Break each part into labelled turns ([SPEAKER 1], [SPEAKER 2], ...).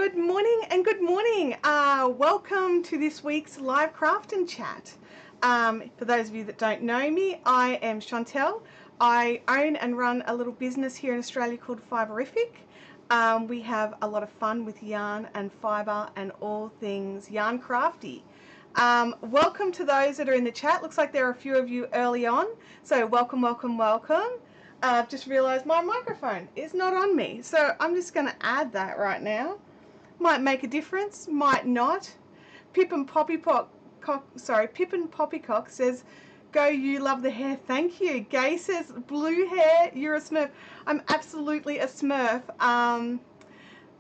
[SPEAKER 1] Good morning and good morning. Welcome to this week's live Craftnchat. For those of you that don't know me, I am Chantel. I own and run a little business here in Australia called Fiberific. We have a lot of fun with yarn and fibre and all things yarn crafty. Welcome to those that are in the chat. Looks like there are a few of you early on, so welcome, welcome, welcome. I've just realised my microphone is not on me, so I'm just going to add that right now. Might make a difference, might not. Pip and Poppycock says, "Go, you love the hair." Thank you. Gay says, "Blue hair, you're a Smurf." I'm absolutely a Smurf.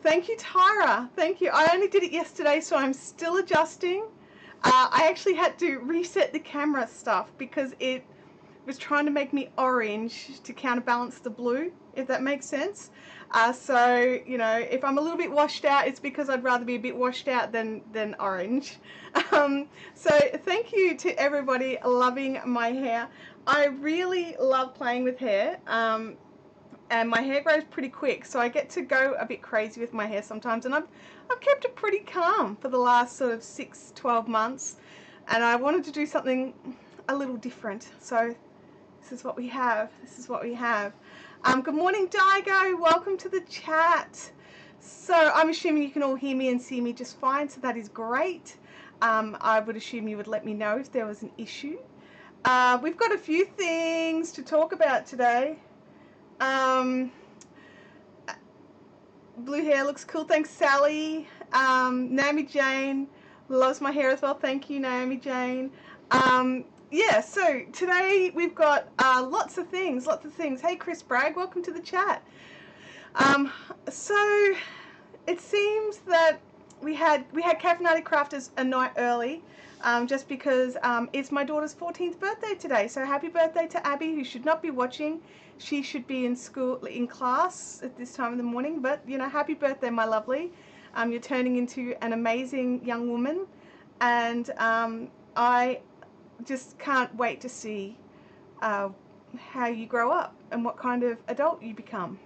[SPEAKER 1] Thank you, Tyra. Thank you. I only did it yesterday, so I'm still adjusting. I actually had to reset the camera stuff because it was trying to make me orange to counterbalance the blue, if that makes sense. So, you know, if I'm a little bit washed out, it's because I'd rather be a bit washed out than orange. So thank you to everybody loving my hair. I really love playing with hair, and my hair grows pretty quick, so I get to go a bit crazy with my hair sometimes, and I've kept it pretty calm for the last sort of 6-12 months, and I wanted to do something a little different, so this is what we have. This is what we have. Good morning, Daigo. Welcome to the chat. So I'm assuming you can all hear me and see me just fine, so that is great. I would assume you would let me know if there was an issue. We've got a few things to talk about today. Blue hair looks cool. Thanks, Sally. Naomi Jane loves my hair as well. Thank you, Naomi Jane. Yeah, so today we've got lots of things. Hey, Chris Bragg, welcome to the chat. So it seems that we had Caffeinated Crafters a night early, just because it's my daughter's 14th birthday today. So happy birthday to Abby, who should not be watching. She should be in school, in class at this time of the morning. But you know, happy birthday, my lovely. You're turning into an amazing young woman, and I just can't wait to see how you grow up and what kind of adult you become.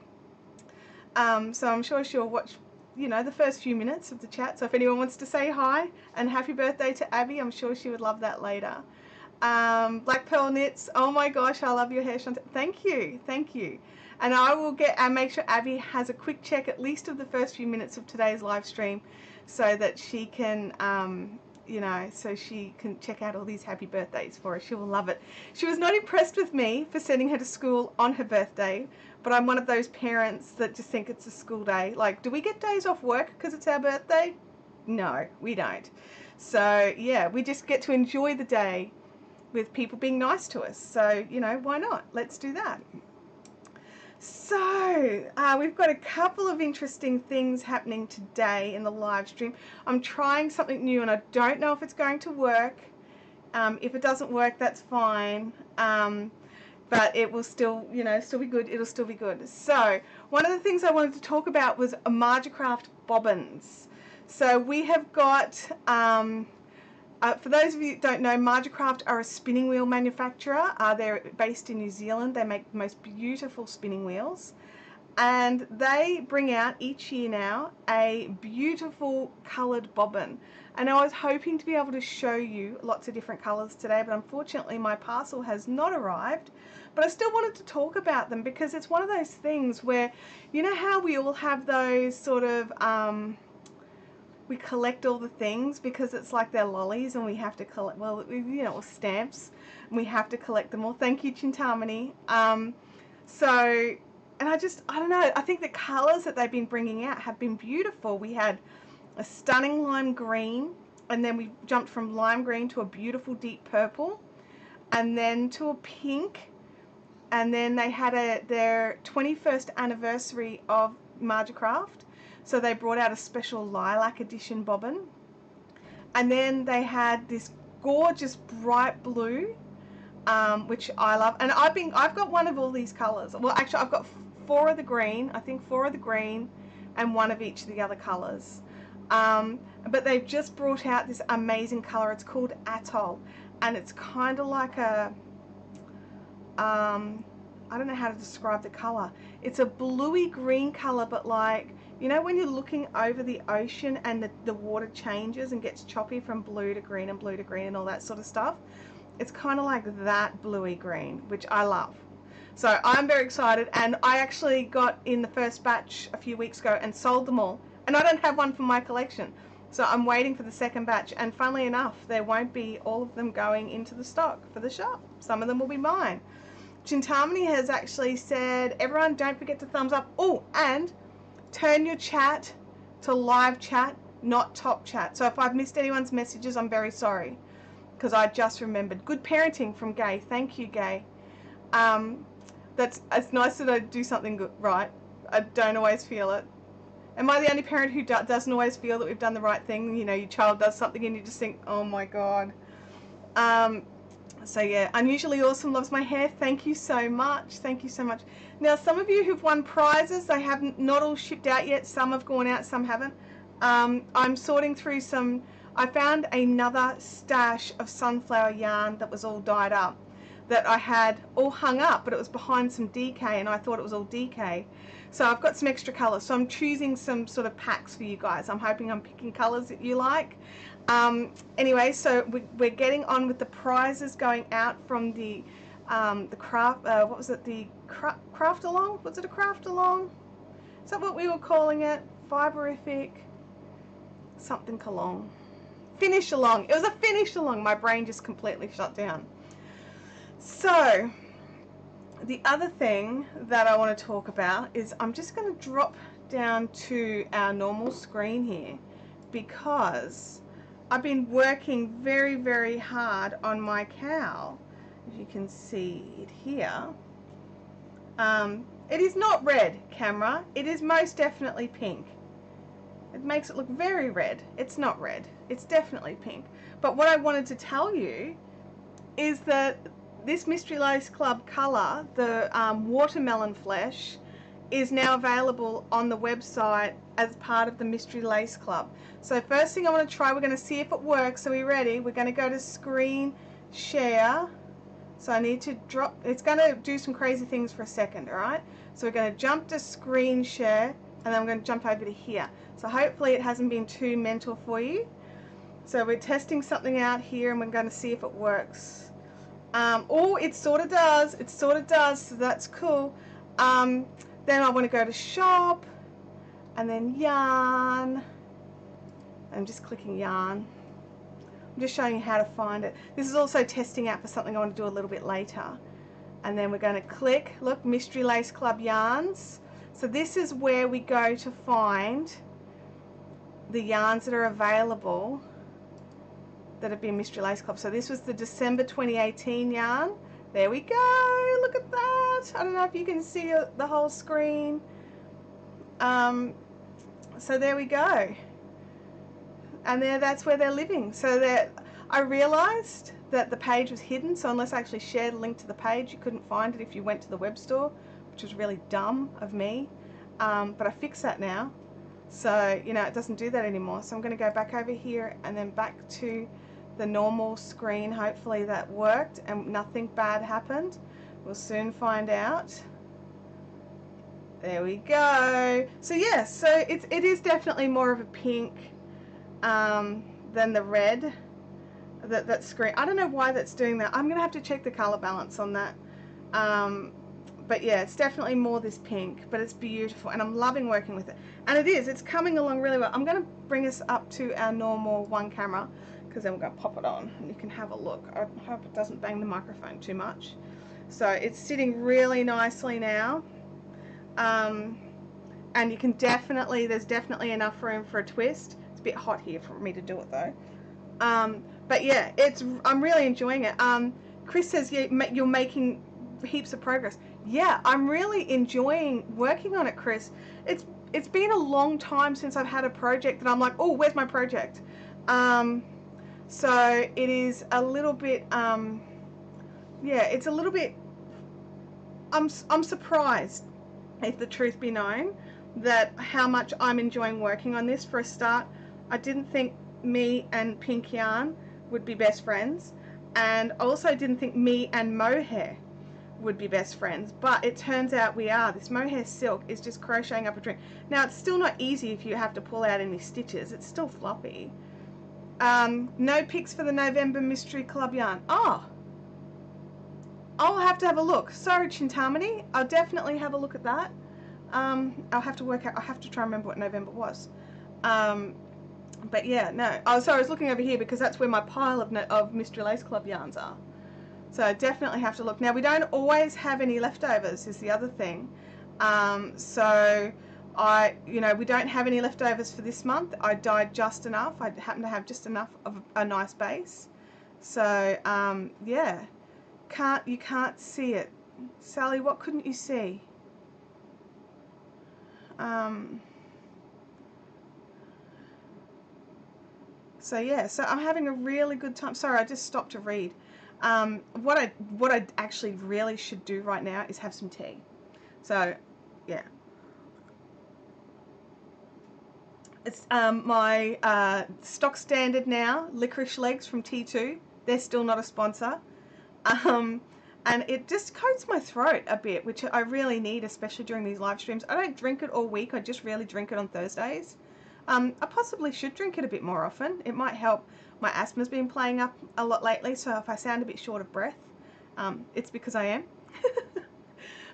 [SPEAKER 1] So I'm sure she'll watch, you know, the first few minutes of the chat. So if anyone wants to say hi and happy birthday to Abby, I'm sure she would love that later. Black Pearl Knits, oh my gosh, I love your hair, Chantal. Thank you, thank you. And I will make sure Abby has a quick check at least of the first few minutes of today's live stream, so that she can you know, so she can check out all these happy birthdays for her. She will love it. She was not impressed with me for sending her to school on her birthday, but I'm one of those parents that just think it's a school day. Like, do we get days off work because it's our birthday? No, we don't. So yeah, we just get to enjoy the day with people being nice to us. So, you know, why not? Let's do that. So we've got a couple of interesting things happening today in the live stream. I'm trying something new and I don't know if it's going to work. If it doesn't work, that's fine. But it will still, you know, still be good. It'll still be good. So one of the things I wanted to talk about was Majacraft bobbins. So we have got, for those of you that don't know, Majacraft are a spinning wheel manufacturer. They're based in New Zealand. They make the most beautiful spinning wheels. And they bring out each year now a beautiful coloured bobbin. And I was hoping to be able to show you lots of different colours today, but unfortunately my parcel has not arrived. But I still wanted to talk about them because it's one of those things where, you know how we all have those sort of, we collect all the things because it's like they're lollies and we have to collect, well, you know, or stamps, and we have to collect them all. Thank you, Chintamani. So, and I don't know, I think the colours that they've been bringing out have been beautiful. We had a stunning lime green, and then we jumped from lime green to a beautiful deep purple, and then to a pink, and then they had their 21st anniversary of Majacraft. So they brought out a special lilac edition bobbin, and then they had this gorgeous bright blue, which I love. And I've got one of all these colours. Well, actually, I've got 4 of the green. I think 4 of the green, and 1 of each of the other colours. But they've just brought out this amazing colour. It's called Atoll, and it's kind of like a I don't know how to describe the color. It's a bluey green color, but like, you know when you're looking over the ocean and the water changes and gets choppy from blue to green and blue to green and all that sort of stuff? It's kind of like that bluey green, which I love. So I'm very excited, and I actually got in the first batch a few weeks ago and sold them all, and I don't have one for my collection. So I'm waiting for the second batch, and funnily enough, there won't be all of them going into the stock for the shop. Some of them will be mine. Chintamani has actually said, everyone don't forget to thumbs up. Oh, and turn your chat to live chat, not top chat. So if I've missed anyone's messages, I'm very sorry, because I just remembered. Good parenting from Gay. Thank you, Gay. It's nice that I do something good, right? I don't always feel it. Am I the only parent who doesn't always feel that we've done the right thing? You know, your child does something and you just think, oh my God. So yeah, Unusually Awesome loves my hair. Thank you so much. Thank you so much. Now, some of you who've won prizes, they haven't, not all shipped out yet. Some have gone out, some haven't. I'm sorting through some. I found another stash of sunflower yarn that was all dyed up, that I had all hung up, but it was behind some DK, and I thought it was all DK. So I've got some extra colours, so I'm choosing some sort of packs for you guys. I'm hoping I'm picking colours that you like. Anyway, so we're getting on with the prizes going out from the craft, what was it, the craft along? Was it a craft along? Is that what we were calling it? Fiberific something along. Finish along. It was a finish along. My brain just completely shut down. So the other thing that I want to talk about is I'm just going to drop down to our normal screen here, because I've been working very, very hard on my cowl. If you can see it here. It is not red, camera. It is most definitely pink. It makes it look very red. It's not red. It's definitely pink. But what I wanted to tell you is that this Mystery Lace Club colour, the watermelon flesh, is now available on the website as part of the Mystery Lace Club. So first thing I want to try, we're going to see if it works. So we're ready. We're going to go to screen share. So I need to drop, it's going to do some crazy things for a second, all right? So we're going to jump to screen share, and then I'm going to jump over to here. So hopefully it hasn't been too mental for you. So we're testing something out here, and we're going to see if it works. Oh, it sort of does. It sort of does, so that's cool. Then I want to go to shop, and then yarn. I'm just clicking yarn. I'm just showing you how to find it. This is also testing out for something I want to do a little bit later. And then we're going to click, look, Mystery Lace Club yarns. So this is where we go to find the yarns that are available that have been Mystery Lace Club. So this was the December 2018 yarn. There we go. Look at that. I don't know if you can see the whole screen. So there we go. And that's where they're living. So I realized that the page was hidden, so unless I actually shared a link to the page, you couldn't find it if you went to the web store, which was really dumb of me. But I fixed that now. So, you know, it doesn't do that anymore. So I'm going to go back over here and then back to the normal screen. Hopefully that worked and nothing bad happened. We'll soon find out. There we go. So yeah, so it is definitely more of a pink than the red. That screen. I don't know why that's doing that. I'm going to have to check the color balance on that. But yeah, it's definitely more this pink, but it's beautiful, and I'm loving working with it. And it's coming along really well. I'm going to bring us up to our normal one camera, because then we're going to pop it on and you can have a look. I hope it doesn't bang the microphone too much. So it's sitting really nicely now. And you can there's definitely enough room for a twist. It's a bit hot here for me to do it though. But yeah, I'm really enjoying it. Chris says you're making heaps of progress. Yeah, I'm really enjoying working on it, Chris. It's been a long time since I've had a project that I'm like, oh, where's my project? So it is a little bit, yeah, it's a little bit, I'm surprised, if the truth be known, that how much I'm enjoying working on this. For a start, I didn't think me and Pink Yarn would be best friends, and also didn't think me and mohair would be best friends, but it turns out we are. This mohair silk is just crocheting up a dream. Now it's still not easy if you have to pull out any stitches. It's still floppy. No picks for the November Mystery Club yarn. Oh, I'll have to have a look. Sorry, Chintamani. I'll definitely have a look at that. I'll have to work out. I have to try and remember what November was. But yeah, no. Oh, sorry, I was looking over here because that's where my pile of Mystery Lace Club yarns are. So I definitely have to look. Now, we don't always have any leftovers is the other thing. So we don't have any leftovers for this month. I dyed just enough. I happen to have just enough of a nice base. So, yeah. You can't see it. Sally, what couldn't you see? So yeah, so I'm having a really good time. Sorry, I just stopped to read. What I actually really should do right now is have some tea. So, yeah. It's my stock standard now, licorice legs from T2. They're still not a sponsor. And it just coats my throat a bit, which I really need, especially during these live streams. I don't drink it all week. I just really drink it on Thursdays. I possibly should drink it a bit more often. It might help. My asthma's been playing up a lot lately, so if I sound a bit short of breath, it's because I am.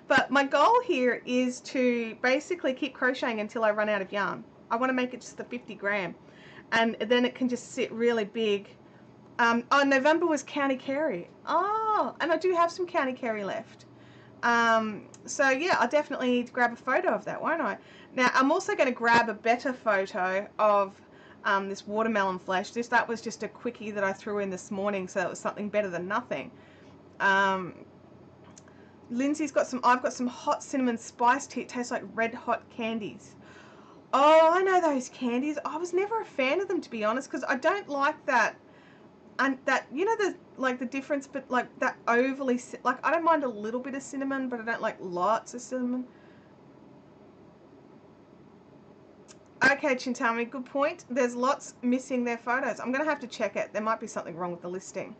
[SPEAKER 1] But my goal here is to basically keep crocheting until I run out of yarn. I want to make it just the 50 gram, and then it can just sit really big. Oh, November was County Kerry. Oh, and I do have some County Kerry left. So yeah, I definitely need to grab a photo of that, won't I? Now, I'm also going to grab a better photo of this watermelon flesh. That was just a quickie that I threw in this morning, so it was something better than nothing. Lindsay's got I've got some hot cinnamon spice tea. It tastes like red hot candies. Oh, I know those candies. I was never a fan of them, to be honest, because I don't like that. And that, the difference, but like that overly, like I don't mind a little bit of cinnamon, but I don't like lots of cinnamon. Okay, Chintami, good point. There's lots missing their photos. I'm going to have to check it. There might be something wrong with the listing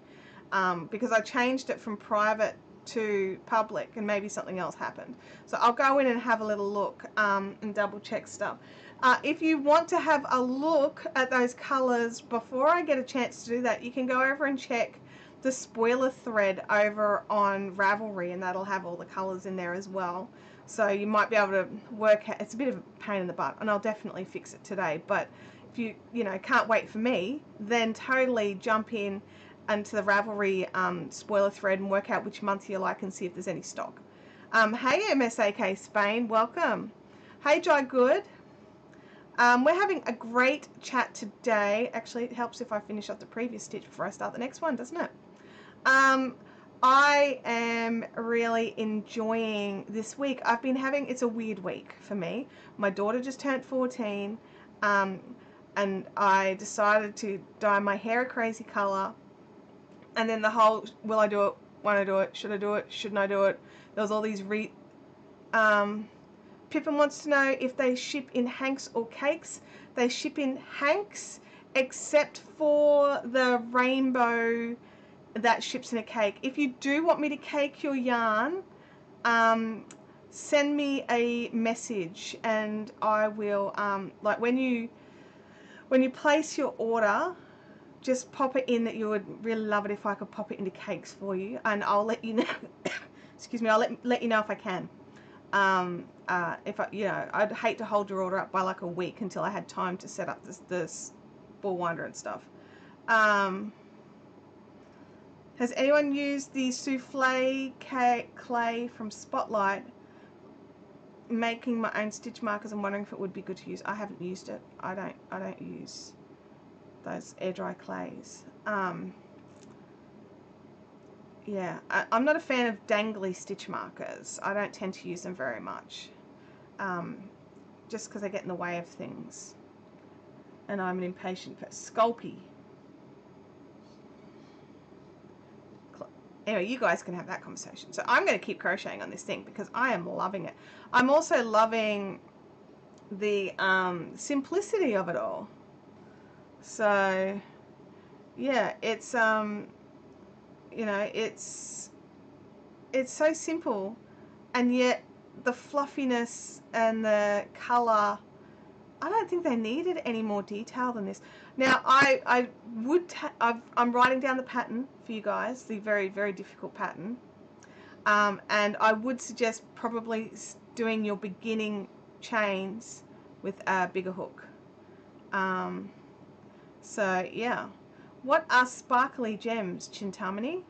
[SPEAKER 1] because I changed it from private to public and maybe something else happened. So I'll go in and have a little look and double check stuff. If you want to have a look at those colors before I get a chance to do that, you can go over and check the spoiler thread over on Ravelry, and that'll have all the colors in there as well. So you might be able to work out. It's a bit of a pain in the butt, and I'll definitely fix it today. But if you can't wait for me, then totally jump in into the Ravelry spoiler thread and work out which month you like and see if there's any stock. Hey MSAK Spain, welcome. Hey Jai Good. We're having a great chat today. Actually, it helps if I finish up the previous stitch before I start the next one, doesn't it? I am really enjoying this week. It's a weird week for me. My daughter just turned 14, and I decided to dye my hair a crazy color. And then the whole, will I do it, won't I do it, should I do it, shouldn't I do it? There was all these Pippin wants to know if they ship in hanks or cakes. They ship in hanks, except for the rainbow that ships in a cake. If you do want me to cake your yarn, send me a message and I will, like when you place your order, just pop it in that you would really love it if I could pop it into cakes for you, and I'll let you know. Excuse me, I'll let you know if I can. If I'd hate to hold your order up by like a week until I had time to set up this ball winder and stuff. Has anyone used the souffle clay from Spotlight? Making my own stitch markers. I'm wondering if it would be good to use. I haven't used it. I don't use those air dry clays. Yeah, I'm not a fan of dangly stitch markers. I don't tend to use them very much, just because they get in the way of things. And I'm an impatient person. Sculpey. Anyway, you guys can have that conversation. So I'm going to keep crocheting on this thing because I am loving it. I'm also loving the simplicity of it all. So yeah, it's it's it's so simple, and yet the fluffiness and the colour, I don't think they needed any more detail than this. Now, I'm writing down the pattern for you guys, the very, very difficult pattern. And I would suggest probably doing your beginning chains with a bigger hook. So, yeah. What are sparkly gems, Chintamani?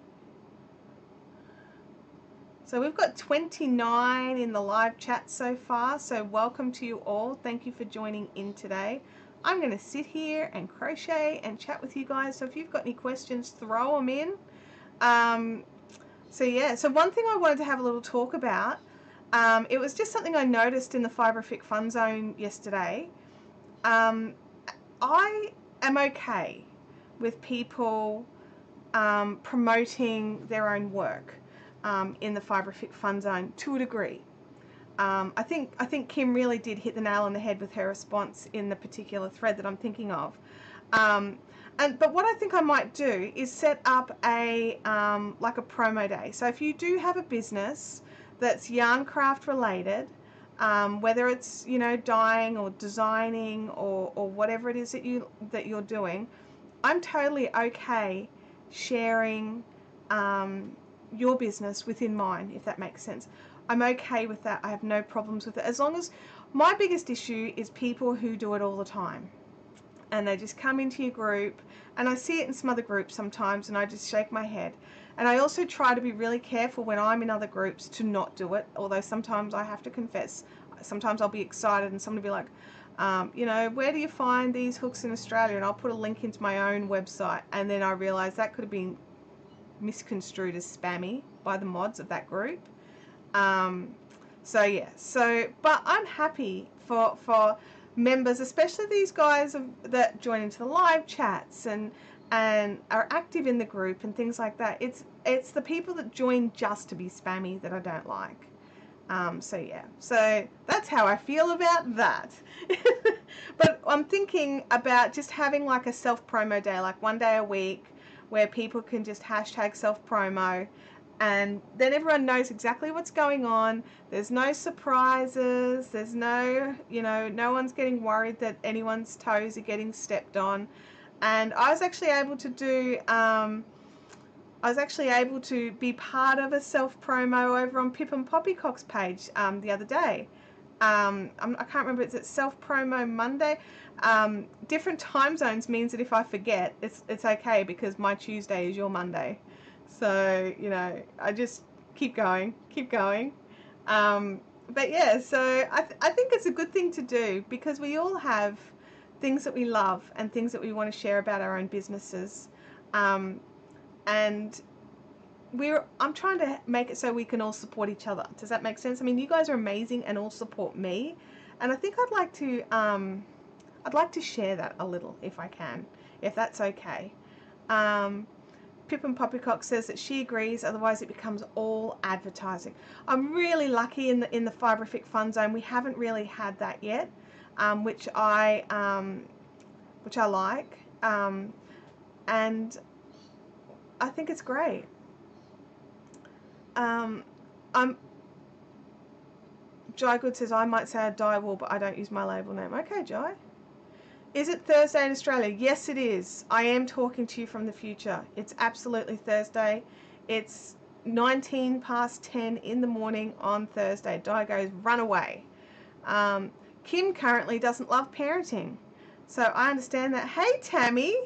[SPEAKER 1] So we've got 29 in the live chat so far, so welcome to you all. Thank you for joining in today. I'm going to sit here and crochet and chat with you guys, so if you've got any questions, throw them in. So yeah, so one thing I wanted to have a little talk about, it was just something I noticed in the Fibrific Fun Zone yesterday. I am okay with people promoting their own work. In the Fibrific Fun Zone to a degree. I think Kim really did hit the nail on the head with her response in the particular thread that I'm thinking of. But what I think I might do is set up a like a promo day. So if you do have a business that's yarn craft related, whether it's, you know, dyeing or designing or whatever it is that you're doing, I'm totally okay sharing your business within mine, if that makes sense. I'm okay with that. I have no problems with it, as long as my biggest issue is people who do it all the time and they just come into your group, and I see it in some other groups sometimes and I just shake my head. And I also try to be really careful when I'm in other groups to not do it, although sometimes I have to confess, sometimes I'll be excited and somebody will be like, you know, where do you find these hooks in Australia? And I'll put a link into my own website, and then I realize that could have been misconstrued as spammy by the mods of that group. So yeah, but I'm happy for members, especially these guys that join into the live chats and are active in the group and things like that. It's the people that join just to be spammy that I don't like. So yeah, so that's how I feel about that. But I'm thinking about just having like a self promo day, like one day a week, where people can just hashtag self-promo, and then everyone knows exactly what's going on. There's no surprises. There's no, you know, no one's getting worried that anyone's toes are getting stepped on. And I was actually able to do, be part of a self-promo over on Pip and Poppycock's page the other day. I can't remember, is it self-promo Monday? Different time zones means that if I forget, it's okay, because my Tuesday is your Monday. So, you know, I just keep going. But yeah, so I think it's a good thing to do, because we all have things that we love and things that we want to share about our own businesses. And I'm trying to make it so we can all support each other. Does that make sense? I mean, you guys are amazing and all support me, and I think I'd like to share that a little, if I can, if that's okay. Pip and Poppycock says that she agrees, otherwise it becomes all advertising. I'm really lucky in the Fibrific Fun Zone. We haven't really had that yet, which I like, and I think it's great. Jai Good says, I might say I dye wool, but I don't use my label name. Okay, Jai. Is it Thursday in Australia? Yes, it is. I am talking to you from the future. It's absolutely Thursday. It's 19 past 10 in the morning on Thursday. Di goes, run away. Kim currently doesn't love parenting, so I understand that. Hey, Tammy,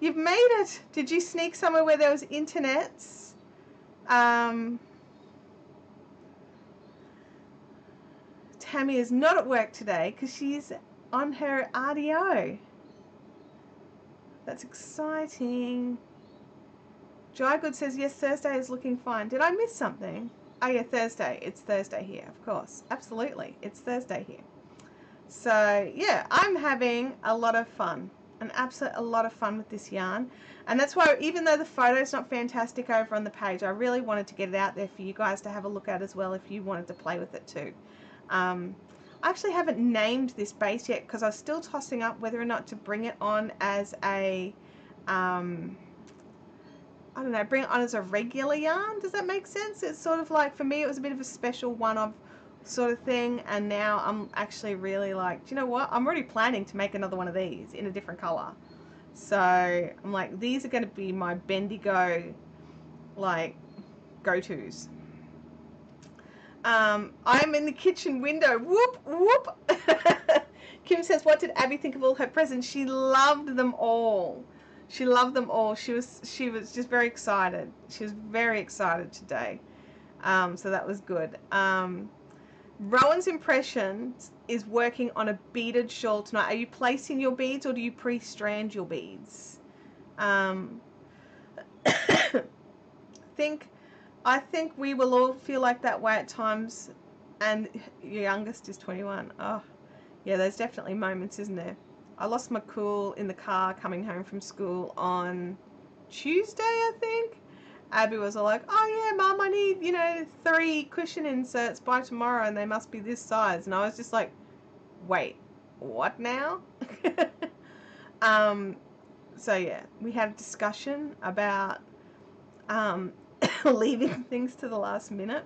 [SPEAKER 1] you've made it. Did you sneak somewhere where there was internets? Tammy is not at work today because she's on her RDO. That's exciting. Jai Good says, yes, Thursday is looking fine. Did I miss something? Oh yeah, Thursday. It's Thursday here, of course. Absolutely. It's Thursday here. So yeah, I'm having a lot of fun. A lot of fun with this yarn. And that's why, even though the photo's not fantastic over on the page, I really wanted to get it out there for you guys to have a look at as well if you wanted to play with it too. I actually haven't named this base yet because I was still tossing up whether or not to bring it on as a I don't know, bring it on as a regular yarn. Does that make sense? It's sort of like, for me, it was a bit of a special one-off sort of thing, and now I'm actually really like, do you know what? I'm already planning to make another one of these in a different color. So I'm like, these are going to be my Bendigo, like, go-tos. I'm in the kitchen window. Whoop, whoop. Kim says, what did Abby think of all her presents? She loved them all. She loved them all. She was just very excited. She was very excited today. So that was good. Rowan's Impressions is working on a beaded shawl tonight. Are you placing your beads or do you pre-strand your beads? I think we will all feel like that way at times, and your youngest is 21. Oh, yeah, there's definitely moments, isn't there? I lost my cool in the car coming home from school on Tuesday, I think. Abby was all like, oh yeah, Mum, I need, 3 cushion inserts by tomorrow, and they must be this size. And I was just like, wait, what now? So yeah, we had a discussion about leaving things to the last minute,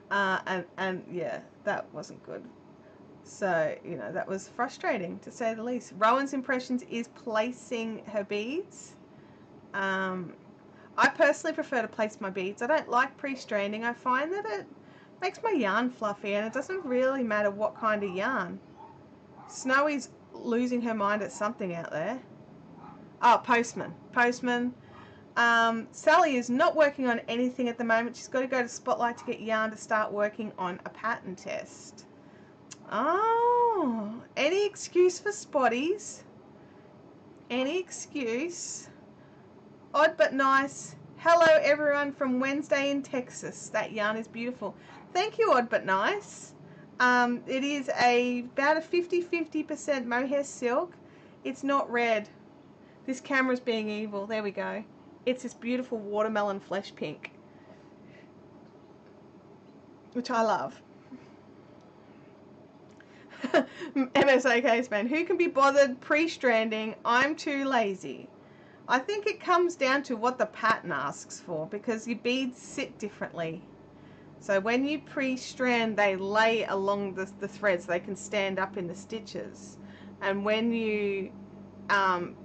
[SPEAKER 1] and yeah, that wasn't good. So that was frustrating to say the least. Rowan's Impressions is placing her beads. I personally prefer to place my beads. I don't like pre-stranding. I find that it makes my yarn fluffy, and it doesn't really matter what kind of yarn. Snowy's losing her mind at something out there. Oh, Postman. Sally is not working on anything at the moment. She's got to go to Spotlight to get yarn to start working on a pattern test. Oh, any excuse for spotties? Any excuse? Odd but nice. Hello everyone from Wednesday in Texas. That yarn is beautiful. Thank you, Odd but nice. It is about a 50-50% mohair silk. It's not red. This camera's being evil. There we go. It's this beautiful watermelon flesh pink, which I love. MSAK's man, who can be bothered pre-stranding? I'm too lazy. I think it comes down to what the pattern asks for, because your beads sit differently. So when you pre-strand, they lay along the threads. They can stand up in the stitches. And when you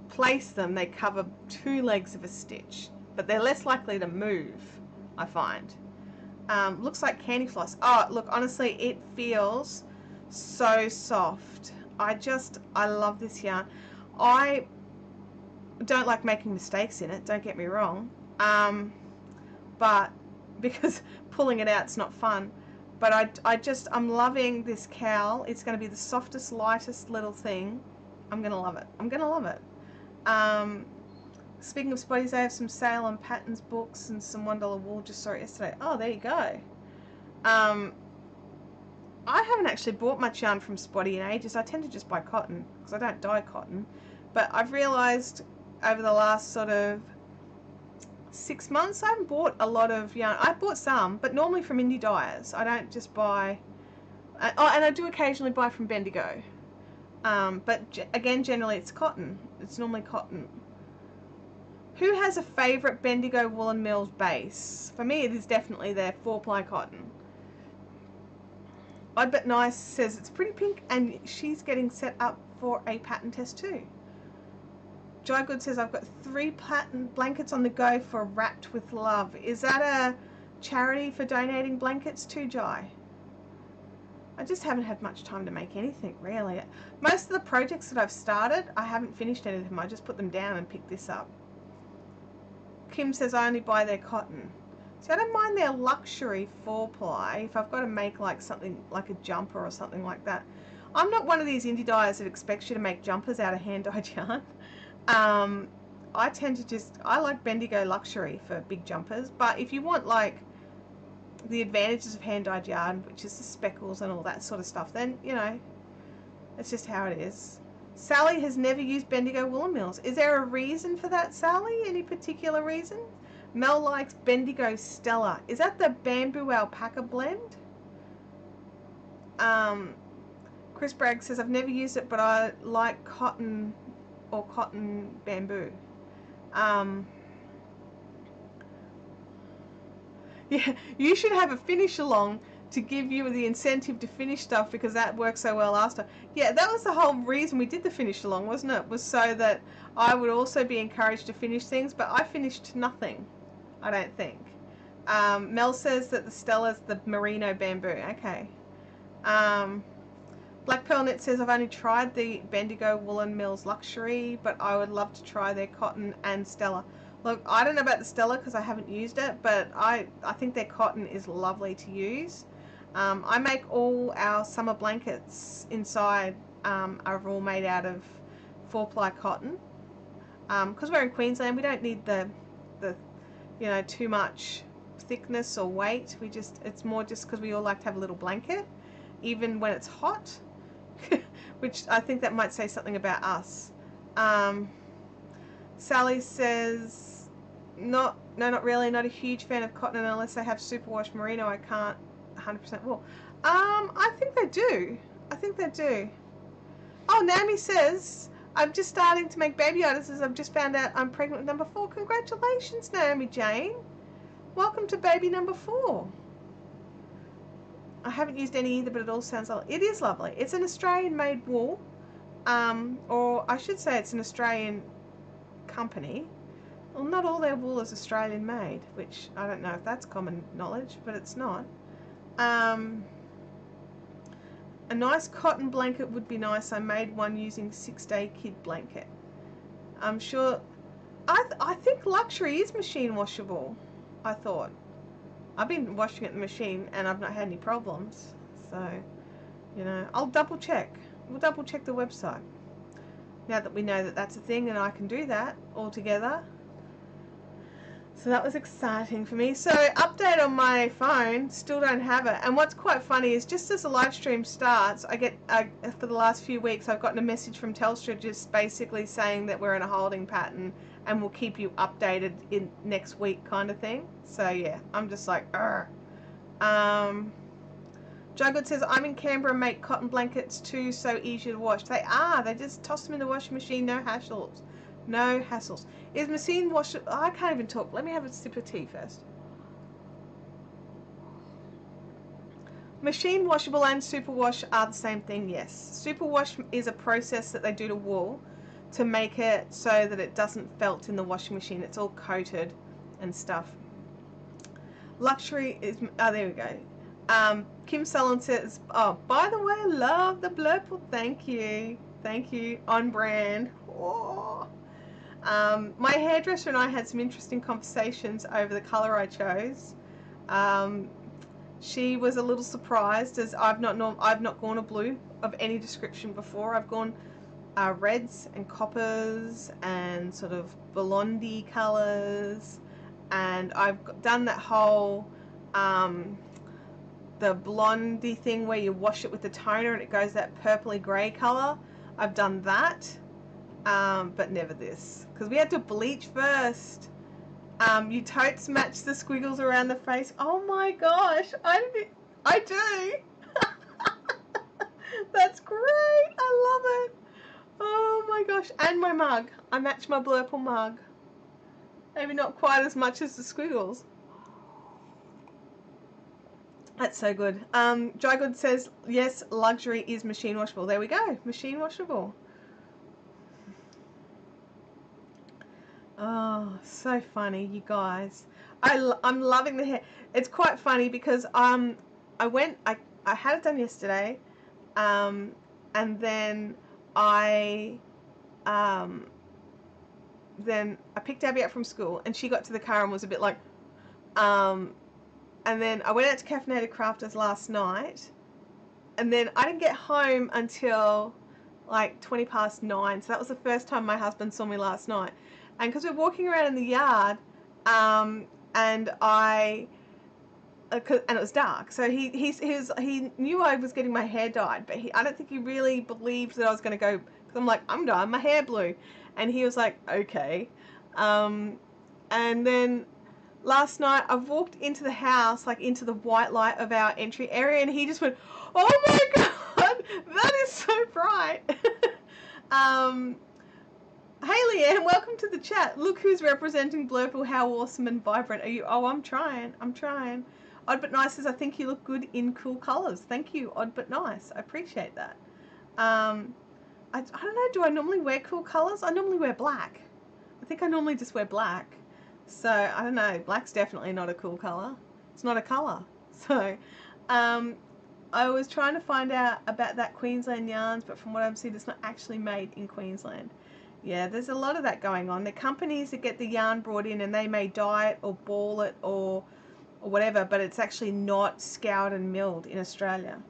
[SPEAKER 1] place them, they cover 2 legs of a stitch. But they're less likely to move, I find. Looks like candy floss. Oh, look, honestly, it feels so soft. I love this yarn. I don't like making mistakes in it, don't get me wrong, but because pulling it out's not fun. But I'm loving this cowl. It's going to be the softest, lightest little thing. I'm going to love it. Speaking of spotties, I have some sale on patterns books and some $1 wool. Just saw it yesterday. Oh, there you go. I haven't actually bought much yarn from Spotty in ages. I tend to just buy cotton because I don't dye cotton. But I've realised over the last sort of 6 months, I haven't bought a lot of yarn. I've bought some, but normally from indie dyers. I don't just buy... and I do occasionally buy from Bendigo. But again, generally it's cotton. It's normally cotton. Who has a favourite Bendigo Woolen Mills base? For me, it is definitely their 4-ply cotton. Odd But Nice says it's pretty pink, and she's getting set up for a pattern test too. Jai Good says, I've got 3 pattern blankets on the go for Wrapped with Love. Is that a charity for donating blankets to, Jai? I just haven't had much time to make anything, really. Most of the projects that I've started, I haven't finished any of them. I just put them down and picked this up. Kim says, I only buy their cotton. See, I don't mind their luxury 4-ply if I've got to make like something like a jumper or something like that. I'm not one of these indie dyers that expects you to make jumpers out of hand-dyed yarn. I tend to I like Bendigo luxury for big jumpers, but if you want like the advantages of hand-dyed yarn, which is the speckles and all that sort of stuff, then, it's just how it is. Sally has never used Bendigo Woolen Mills. Is there a reason for that, Sally? Any particular reason? Mel likes Bendigo Stella. Is that the bamboo alpaca blend? Chris Bragg says, I've never used it, but I like cotton or cotton bamboo. Yeah, you should have a finish along to give you the incentive to finish stuff, because that worked so well last time. Yeah, that was the whole reason we did the finish along, wasn't it? Was so that I would also be encouraged to finish things, but I finished nothing, I don't think. Mel says that the Stella's the merino bamboo. Okay. Black Pearl Knit says, I've only tried the Bendigo Woolen Mills Luxury, but I would love to try their cotton and Stella. Look, I don't know about the Stella because I haven't used it, but I think their cotton is lovely to use. I make all our summer blankets inside are all made out of 4-ply cotton. Because we're in Queensland, we don't need the too much thickness or weight. It's more just because we all like to have a little blanket, even when it's hot. Which I think that might say something about us. Sally says, no, not really. Not a huge fan of cotton unless they have superwash merino. I can't 100% wool. I think they do. I think they do. Oh, Naomi says, I'm just starting to make baby items. I've just found out I'm pregnant with number 4. Congratulations, Naomi Jane. Welcome to baby number 4. I haven't used any either, but it all sounds lovely. It is lovely. It's an Australian-made wool, or I should say it's an Australian company. Well, not all their wool is Australian-made, which I don't know if that's common knowledge, but it's not. A nice cotton blanket would be nice. I made one using 6-day kid blanket. I'm sure. I think Luxury is machine washable. I thought. I've been washing it in the machine and I've not had any problems. So, I'll double check. We'll double check the website. Now that we know that that's a thing and I can do that all together. So that was exciting for me. So update on my phone, still don't have it. And what's quite funny is just as the live stream starts, I get, for the last few weeks, I've gotten a message from Telstra just basically saying that we're in a holding pattern and we'll keep you updated in next week kind of thing. So yeah, I'm just like, Juggood says, I'm in Canberra and make cotton blankets too, so easy to wash. They are. They just toss them in the washing machine, no hassles. No hassles. Is machine washable? I can't even talk. Let me have a sip of tea first. Machine washable and superwash are the same thing, yes. Superwash is a process that they do to wool to make it so that it doesn't felt in the washing machine. It's all coated and stuff. Luxury is, oh, there we go. Kim Sullen says, oh, by the way, I love the blurple. Thank you. Thank you. On brand. Oh. My hairdresser and I had some interesting conversations over the colour I chose. She was a little surprised, as I've not gone a blue of any description before. I've gone reds and coppers and sort of blondie colours, and I've done that whole the blondie thing where you wash it with the toner and it goes that purpley grey colour. I've done that, but never this, because we had to bleach first. You totes match the squiggles around the face. Oh my gosh, I do. That's great. I love it. Oh my gosh, and my mug. I match my blurple mug. Maybe not quite as much as the squiggles. That's so good. Jygood says, yes, Luxury is machine washable. There we go, machine washable. Oh, so funny, you guys. I'm loving the hair. It's quite funny because I had it done yesterday, and then I picked Abby up from school, and she got to the car and was a bit like, and then I went out to Caffeinated Crafters last night, and then I didn't get home until like 9:20. So that was the first time my husband saw me last night. And because we're walking around in the yard, and it was dark, so he knew I was getting my hair dyed, but I don't think he really believed that I was going to go, because I'm like, I'm dyeing my hair blue, and he was like, okay. And then last night I walked into the house, like into the white light of our entry area, and he just went, oh my god, that is so bright. Hey Leanne, welcome to the chat. Look who's representing Blurple. How awesome and vibrant are you? Oh, I'm trying. Odd but nice says, I think you look good in cool colours. Thank you, Odd but nice. I appreciate that. I don't know, do I normally wear cool colours? I normally wear black. I think I normally just wear black. So, I don't know, black's definitely not a cool colour. It's not a colour. So, I was trying to find out about that Queensland yarns, but from what I've seen, it's not actually made in Queensland. Yeah, there's a lot of that going on. The companies that get the yarn brought in and they may dye it or ball it or whatever, but it's actually not scoured and milled in Australia.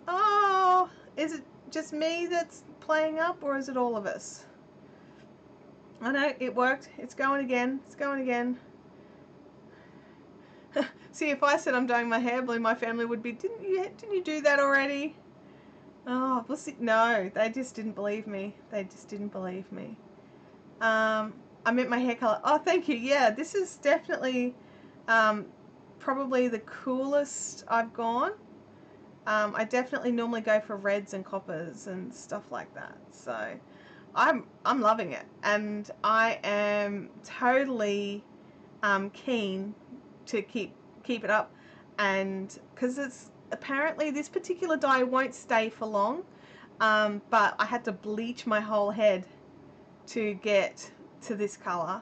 [SPEAKER 1] Oh, is it just me that's playing up, or is it all of us? I know, it worked. It's going again. It's going again. See, if I said I'm doing my hair blue, my family would be, didn't you do that already? Oh, we'll see. No, they just didn't believe me. They just didn't believe me. I meant my hair color. Oh, thank you. Yeah, this is definitely probably the coolest I've gone. I definitely normally go for reds and coppers and stuff like that. So I'm loving it, and I am totally keen to keep it up, and because it's apparently this particular dye won't stay for long, but I had to bleach my whole head to get to this color,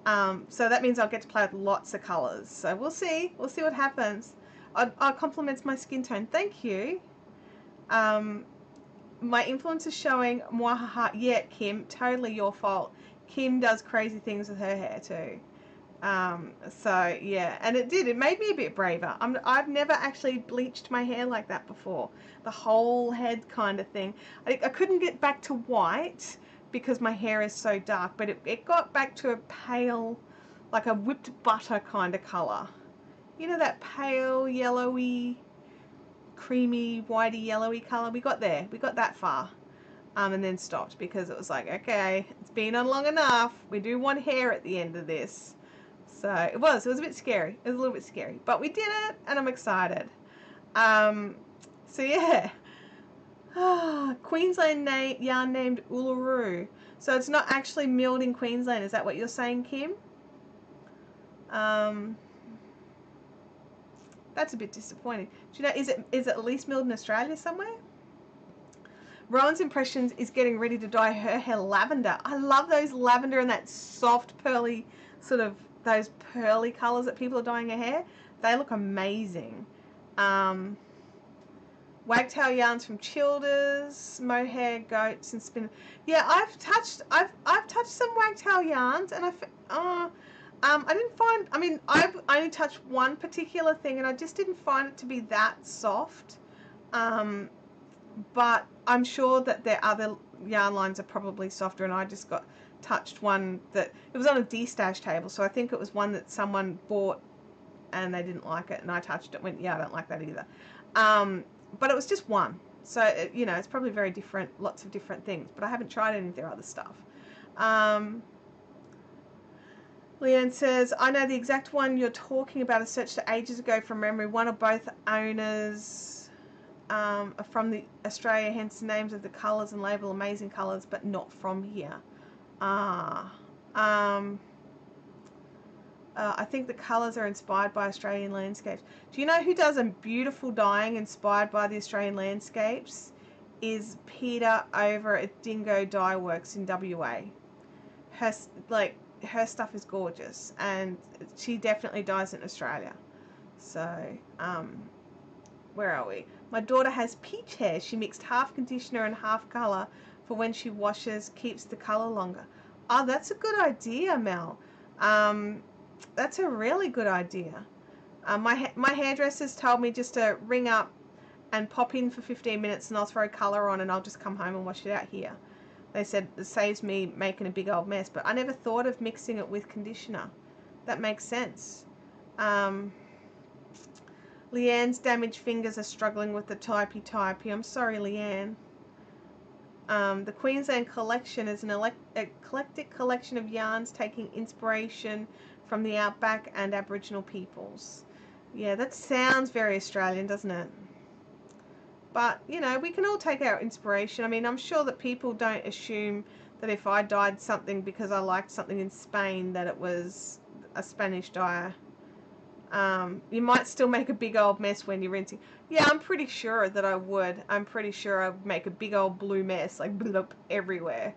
[SPEAKER 1] so that means I'll get to play with lots of colors. So we'll see what happens. I compliments my skin tone. Thank you. My influence is showing. Mwahaha. Yeah, Kim, totally your fault. Kim does crazy things with her hair too. So yeah, and it made me a bit braver. I've never actually bleached my hair like that before, the whole head kind of thing. I couldn't get back to white because my hair is so dark, but it got back to a pale, like a whipped butter kind of color. You know, that pale yellowy, creamy, whitey yellowy color. We got that far, and then stopped because it was like, okay, it's been on long enough. We do want hair at the end of this. So it was a bit scary. It was a little bit scary, but we did it, and I'm excited. So yeah, Queensland yarn named Uluru. So it's not actually milled in Queensland. Is that what you're saying, Kim? That's a bit disappointing. Do you know? Is it at least milled in Australia somewhere? Rowan's Impressions is getting ready to dye her hair lavender. I love those lavender and that soft pearly sort of those pearly colours that people are dyeing their hair. They look amazing. Wagtail yarns from Childers, mohair, goats, and spin. Yeah, I've touched some wagtail yarns, and I didn't find. I mean, I've only touched one particular thing, and I just didn't find it to be that soft. But I'm sure that their other yarn lines are probably softer, and I just got touched one that it was on a de-stash table, so I think it was one that someone bought and they didn't like it, and I touched it and went, yeah, I don't like that either. But it was just one, so it's probably very different, lots of different things, but I haven't tried any of their other stuff. Leanne says, I know the exact one you're talking about. I searched it ages ago from memory. One or both owners are from the Australia, hence the names of the colours and label amazing colours, but not from here. I think the colours are inspired by Australian landscapes. Do you know who does a beautiful dyeing inspired by the Australian landscapes? Is Peter over at Dingo Dye Works in WA. Her stuff is gorgeous, and she definitely dyes in Australia. So, where are we? My daughter has peach hair. She mixed half conditioner and half colour for when she washes, keeps the colour longer. Oh, that's a good idea, Mel. That's a really good idea. My hairdressers told me just to ring up and pop in for 15 minutes, and I'll throw colour on, and I'll just come home and wash it out here. They said it saves me making a big old mess, but I never thought of mixing it with conditioner. That makes sense. Leanne's damaged fingers are struggling with the typey. I'm sorry, Leanne. The Queensland collection is an eclectic collection of yarns taking inspiration from the outback and Aboriginal peoples. Yeah, that sounds very Australian, doesn't it? But, we can all take our inspiration. I mean, I'm sure that people don't assume that if I dyed something because I liked something in Spain, that it was a Spanish dyer. You might still make a big old mess when you're rinsing. Yeah, I'm pretty sure that I would. I'm pretty sure I would make a big old blue mess, like bloop everywhere.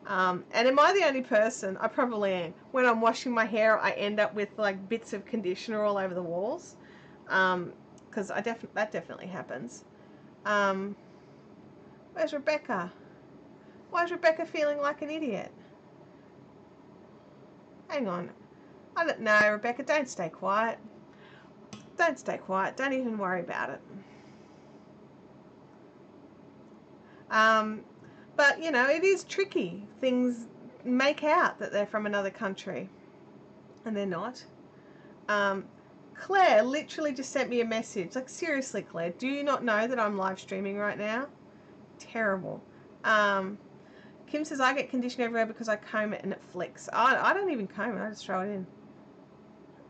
[SPEAKER 1] And am I the only person? I probably am. When I'm washing my hair, I end up with like bits of conditioner all over the walls. Because that definitely happens. Where's Rebecca? Why is Rebecca feeling like an idiot? Hang on. I don't know, Rebecca, don't stay quiet. Don't stay quiet. Don't even worry about it. But, you know, it is tricky. Things make out that they're from another country. And they're not. Claire literally just sent me a message. Like, seriously, Claire, do you not know that I'm live streaming right now? Terrible. Kim says, I get conditioner everywhere because I comb it and it flicks. I don't even comb it. I just throw it in.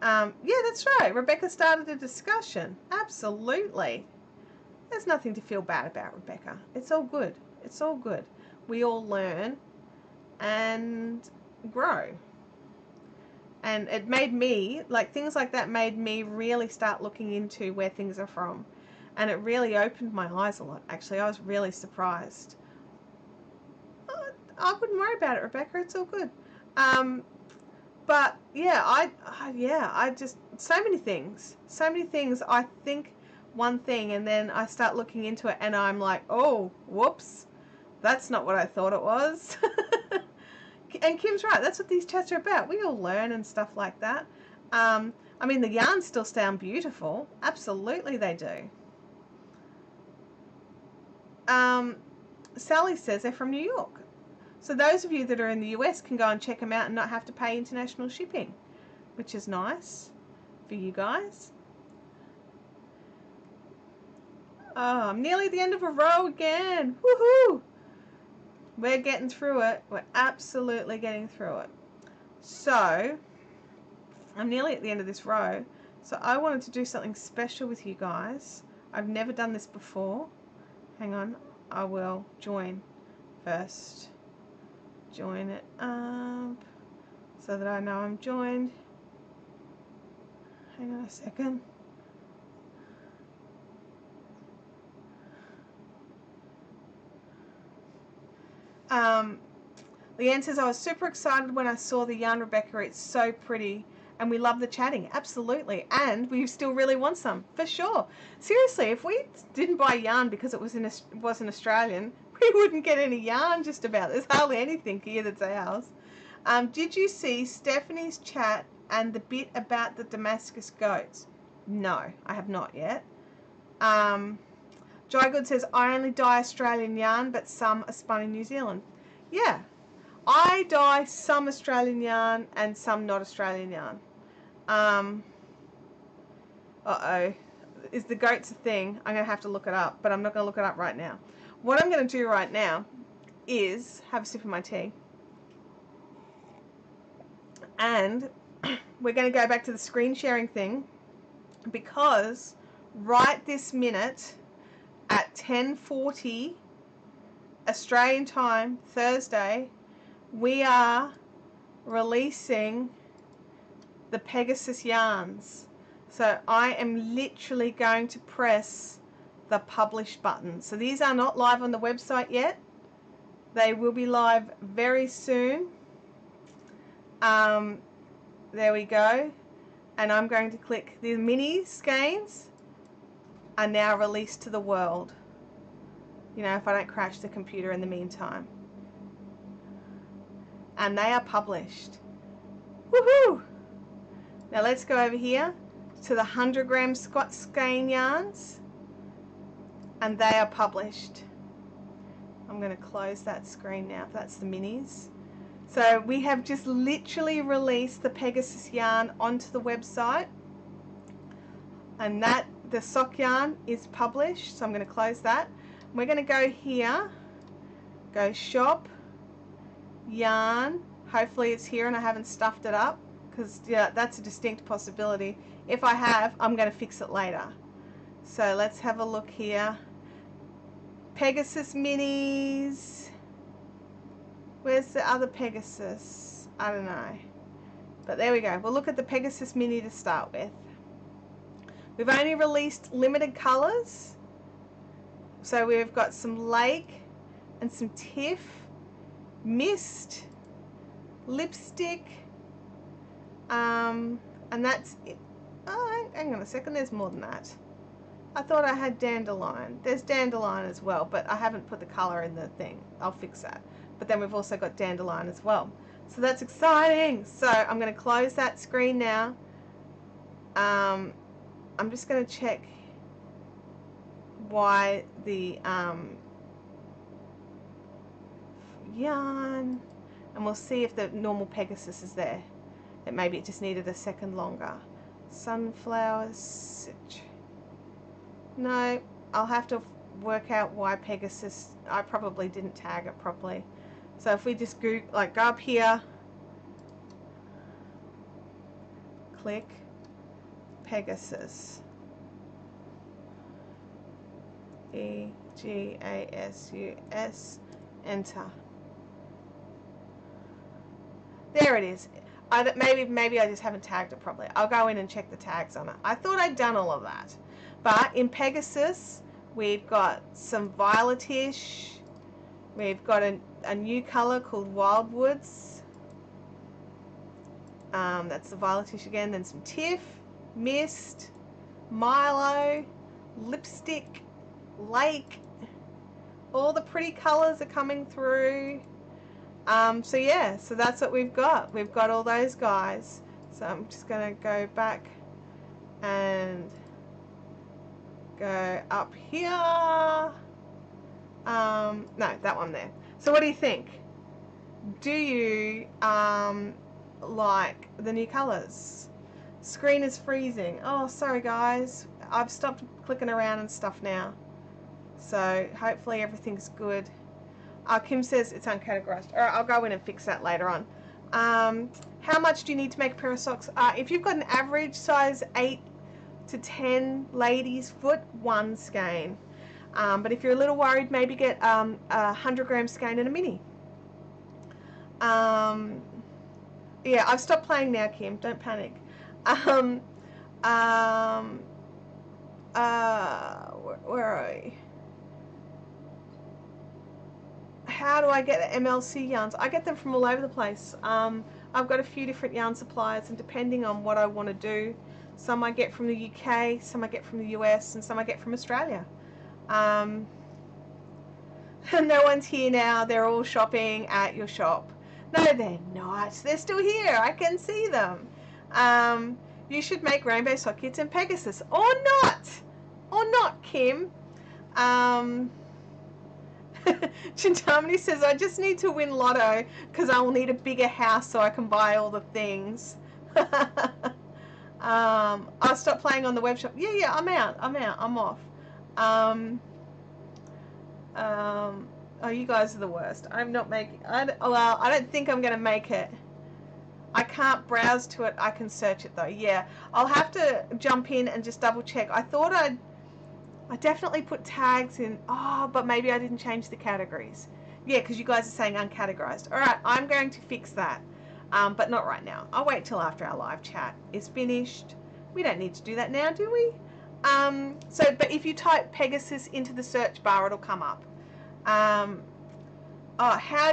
[SPEAKER 1] Yeah, that's right. Rebecca started a discussion. Absolutely. There's nothing to feel bad about, Rebecca. It's all good. It's all good. We all learn and grow. And it made me, like, things like that made me really start looking into where things are from. And it really opened my eyes a lot, actually. I was really surprised. I wouldn't worry about it, Rebecca. It's all good. But yeah, I just, so many things. I think one thing and then I start looking into it and I'm like, oh, whoops, that's not what I thought it was. And Kim's right. That's what these chats are about. We all learn and stuff like that. I mean, the yarns still sound beautiful. Absolutely, they do. Sally says they're from New York. So those of you that are in the US can go and check them out and not have to pay international shipping, which is nice for you guys. Oh, I'm nearly at the end of a row again. Woohoo! We're getting through it. We're absolutely getting through it. So, I'm nearly at the end of this row. So I wanted to do something special with you guys. I've never done this before. Hang on. I will join first. Join it up so that I know I'm joined. Hang on a second. Leanne says, I was super excited when I saw the yarn, Rebecca. It's so pretty and we love the chatting. Absolutely. And we still really want some, for sure. Seriously, if we didn't buy yarn because it wasn't Australian, we wouldn't get any yarn just about. There's hardly anything here that's ours. Did you see Stephanie's chat and the bit about the Damascus goats? No, I have not yet. Drygood says, I only dye Australian yarn, but some are spun in New Zealand. Yeah, I dye some Australian yarn and some not Australian yarn. Uh-oh. Is the goats a thing? I'm going to have to look it up, but I'm not going to look it up right now. What I'm going to do right now is have a sip of my tea. And we're going to go back to the screen sharing thing because right this minute at 10:40 Australian time, Thursday, we are releasing the Pegasus yarns. So I am literally going to press the publish button. So these are not live on the website yet. They will be live very soon. There we go. And I'm going to click the mini skeins are now released to the world. You know, if I don't crash the computer in the meantime. And they are published. Woohoo! Now let's go over here to the 100 gram Scott skein yarns. And they are published. I'm going to close that screen now. That's the minis. So we have just literally released the Pegasus yarn onto the website. And that, the sock yarn is published. So I'm going to close that. We're going to go here, go shop, yarn. Hopefully it's here and I haven't stuffed it up because yeah, that's a distinct possibility. If I have, I'm going to fix it later. So let's have a look here. Pegasus minis. Where's the other Pegasus? I don't know. But there we go. We'll look at the Pegasus Mini to start with. We've only released limited colours. So we've got some Lake and some Tiff, Mist, Lipstick, and that's it. Oh, hang on a second, there's more than that. I thought I had Dandelion. There's Dandelion as well, but I haven't put the colour in the thing. I'll fix that. But then we've also got Dandelion as well. So that's exciting. So I'm going to close that screen now. I'm just going to check why the yarn, and we'll see if the normal Pegasus is there. That maybe it just needed a second longer. Sunflower Stitch. No, I'll have to work out why Pegasus, I probably didn't tag it properly. So if we just go up here, click Pegasus, Pegasus, enter. There it is. Maybe I just haven't tagged it properly. I'll go in and check the tags on it. I thought I'd done all of that. But in Pegasus, we've got some violetish. We've got a new colour called Wildwoods. That's the violetish again. Then some Tiff, Mist, Milo, Lipstick, Lake. All the pretty colours are coming through. So yeah, so that's what we've got. We've got all those guys. So I'm just going to go back and go up here. No, that one there. So what do you think? Do you like the new colours? Screen is freezing. Oh, sorry guys. I've stopped clicking around and stuff now. So hopefully everything's good. Kim says it's uncategorized. Alright, I'll go in and fix that later on. How much do you need to make a pair of socks? If you've got an average size 8 to 10 ladies foot, 1 skein. But if you're a little worried, maybe get a 100 gram skein and a mini. Yeah, I've stopped playing now, Kim. Don't panic. Where are we? How do I get the MLC yarns? I get them from all over the place. I've got a few different yarn suppliers, and depending on what I want to do, some I get from the UK, some I get from the US, and some I get from Australia. No one's here now. They're all shopping at your shop. No, they're not. They're still here. I can see them. You should make rainbow sock kits in Pegasus. Or not. Or not, Kim. Chintamani says, I just need to win Lotto because I will need a bigger house so I can buy all the things. I'll stop playing on the web shop. Yeah, I'm out. I'm off. Oh, you guys are the worst. I'm not making... I don't think I'm going to make it. I can't browse to it. I can search it, though. Yeah, I'll have to jump in and just double check. I thought I definitely put tags in. Oh, but maybe I didn't change the categories. Yeah, because you guys are saying uncategorized. All right, I'm going to fix that. But not right now. I'll wait till after our live chat is finished. We don't need to do that now, do we? But if you type Pegasus into the search bar, it'll come up. How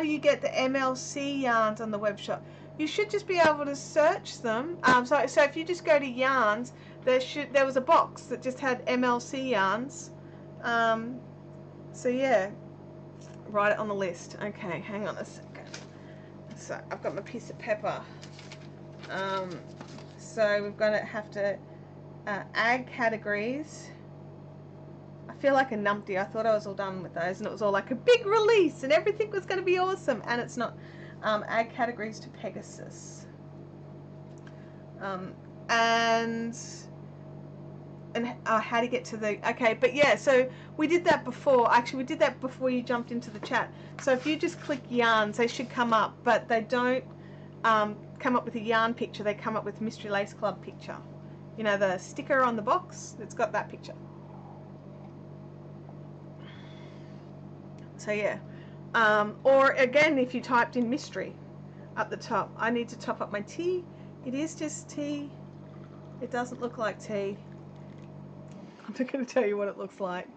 [SPEAKER 1] do you get the MLC yarns on the web shop? You should just be able to search them. So if you just go to yarns, there was a box that just had MLC yarns. So yeah, write it on the list. Okay, hang on a second. So I've got my piece of paper. So we've got to have to add categories. I feel like a numpty. I thought I was all done with those, and it was all like a big release, and everything was going to be awesome, and it's not. Add categories to Pegasus. And how to get to the... Okay, but yeah, so we did that before. Actually, we did that before you jumped into the chat. So if you just click yarns, they should come up, but they don't come up with a yarn picture. They come up with Mystery Lace Club picture. You know, the sticker on the box, it's got that picture. So yeah, Or again, if you typed in mystery up the top. I need to top up my tea. It is just tea. It doesn't look like tea. I'm not going to tell you what it looks like.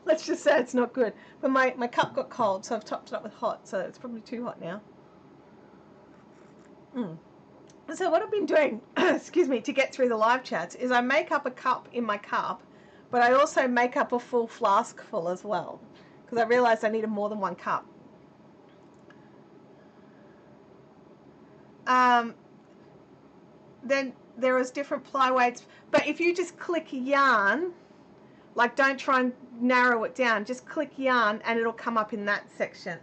[SPEAKER 1] Let's just say it's not good. But my cup got cold, so I've topped it up with hot, so it's probably too hot now. So what I've been doing, excuse me, to get through the live chats is I make up a cup in my cup, but I also make up a full flask full as well, because I realized I needed more than one cup. Then there is different ply weights, but if you just click yarn, like don't try and narrow it down, just click yarn and it'll come up in that section.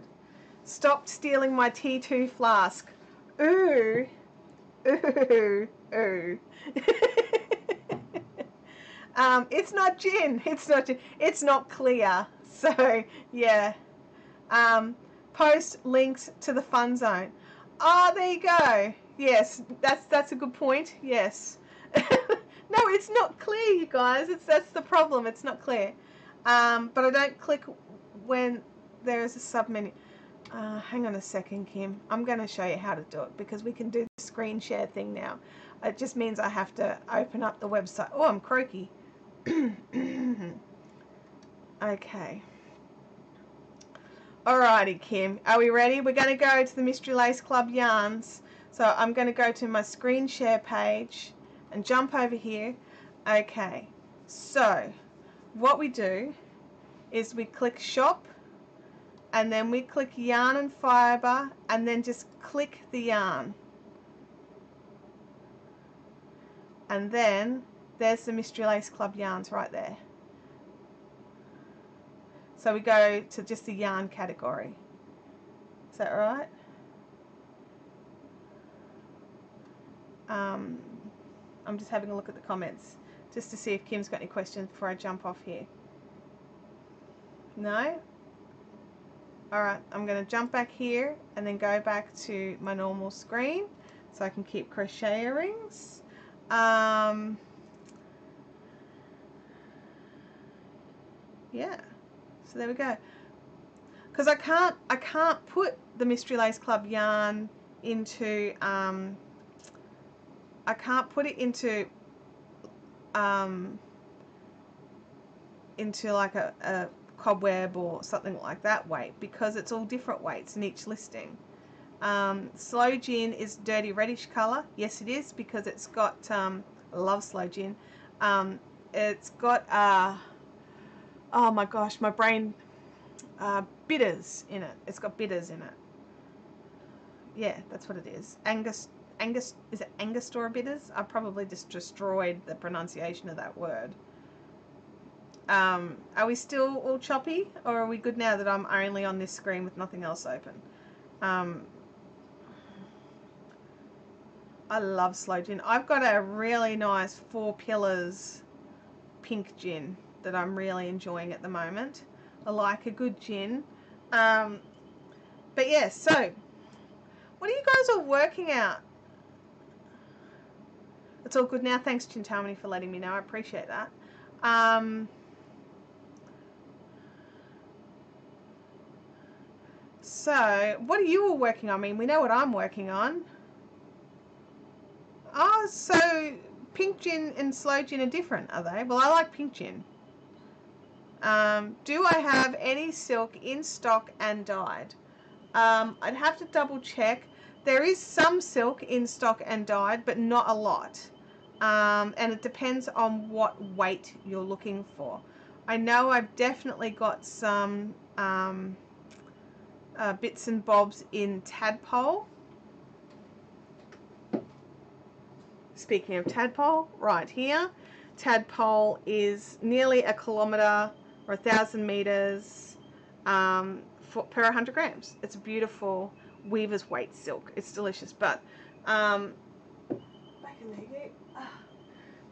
[SPEAKER 1] Stop stealing my T2 flask. Ooh, ooh, ooh. It's not gin. It's not gin. It's not clear. So yeah. Post links to the fun zone. Oh, there you go. Yes, that's a good point. Yes. No, it's not clear, you guys. That's the problem. It's not clear. But I don't click when there is a submenu. Hang on a second, Kim. I'm going to show you how to do it because we can do the screen share thing now. It just means I have to open up the website. Oh, I'm croaky. Okay. Alrighty, Kim. Are we ready? We're going to go to the Mystery Lace Club yarns. So I'm going to go to my screen share page and jump over here. Okay. So what we do is we click shop and then we click yarn and fiber and then just click the yarn. And then there's the Mystery Lace Club yarns right there. So we go to just the yarn category. Is that right? I'm just having a look at the comments just to see if Kim's got any questions before I jump off here. No? Alright, I'm going to jump back here and then go back to my normal screen so I can keep crochet earrings. Yeah, so there we go. Because I can't put the Mystery Lace Club yarn into I can't put it into like a cobweb or something like that weight because it's all different weights in each listing. Slow Gin is dirty reddish colour. Yes, it is because it's got I love Slow Gin. It's got oh my gosh, my brain, bitters in it. It's got bitters in it. Yeah, that's what it is. Angus, is it Angostura bitters? I probably just destroyed the pronunciation of that word. Are we still all choppy, or are we good now that I'm only on this screen with nothing else open? I love Slow Gin. I've got a really nice 4 Pillars pink gin that I'm really enjoying at the moment. I like a good gin. But yeah, so what are you guys all working out? It's all good now. Thanks, Chintamani, for letting me know. I appreciate that. So what are you all working on? I mean, we know what I'm working on. Oh, so pink gin and slow gin are different, are they? Well, I like pink gin. Do I have any silk in stock and dyed? I'd have to double check. There is some silk in stock and dyed, but not a lot. And it depends on what weight you're looking for. I know I've definitely got some bits and bobs in tadpole. Speaking of tadpole, right here, tadpole is nearly 1 kilometre or 1,000 meters per 100 grams. It's a beautiful weaver's weight silk. It's delicious, but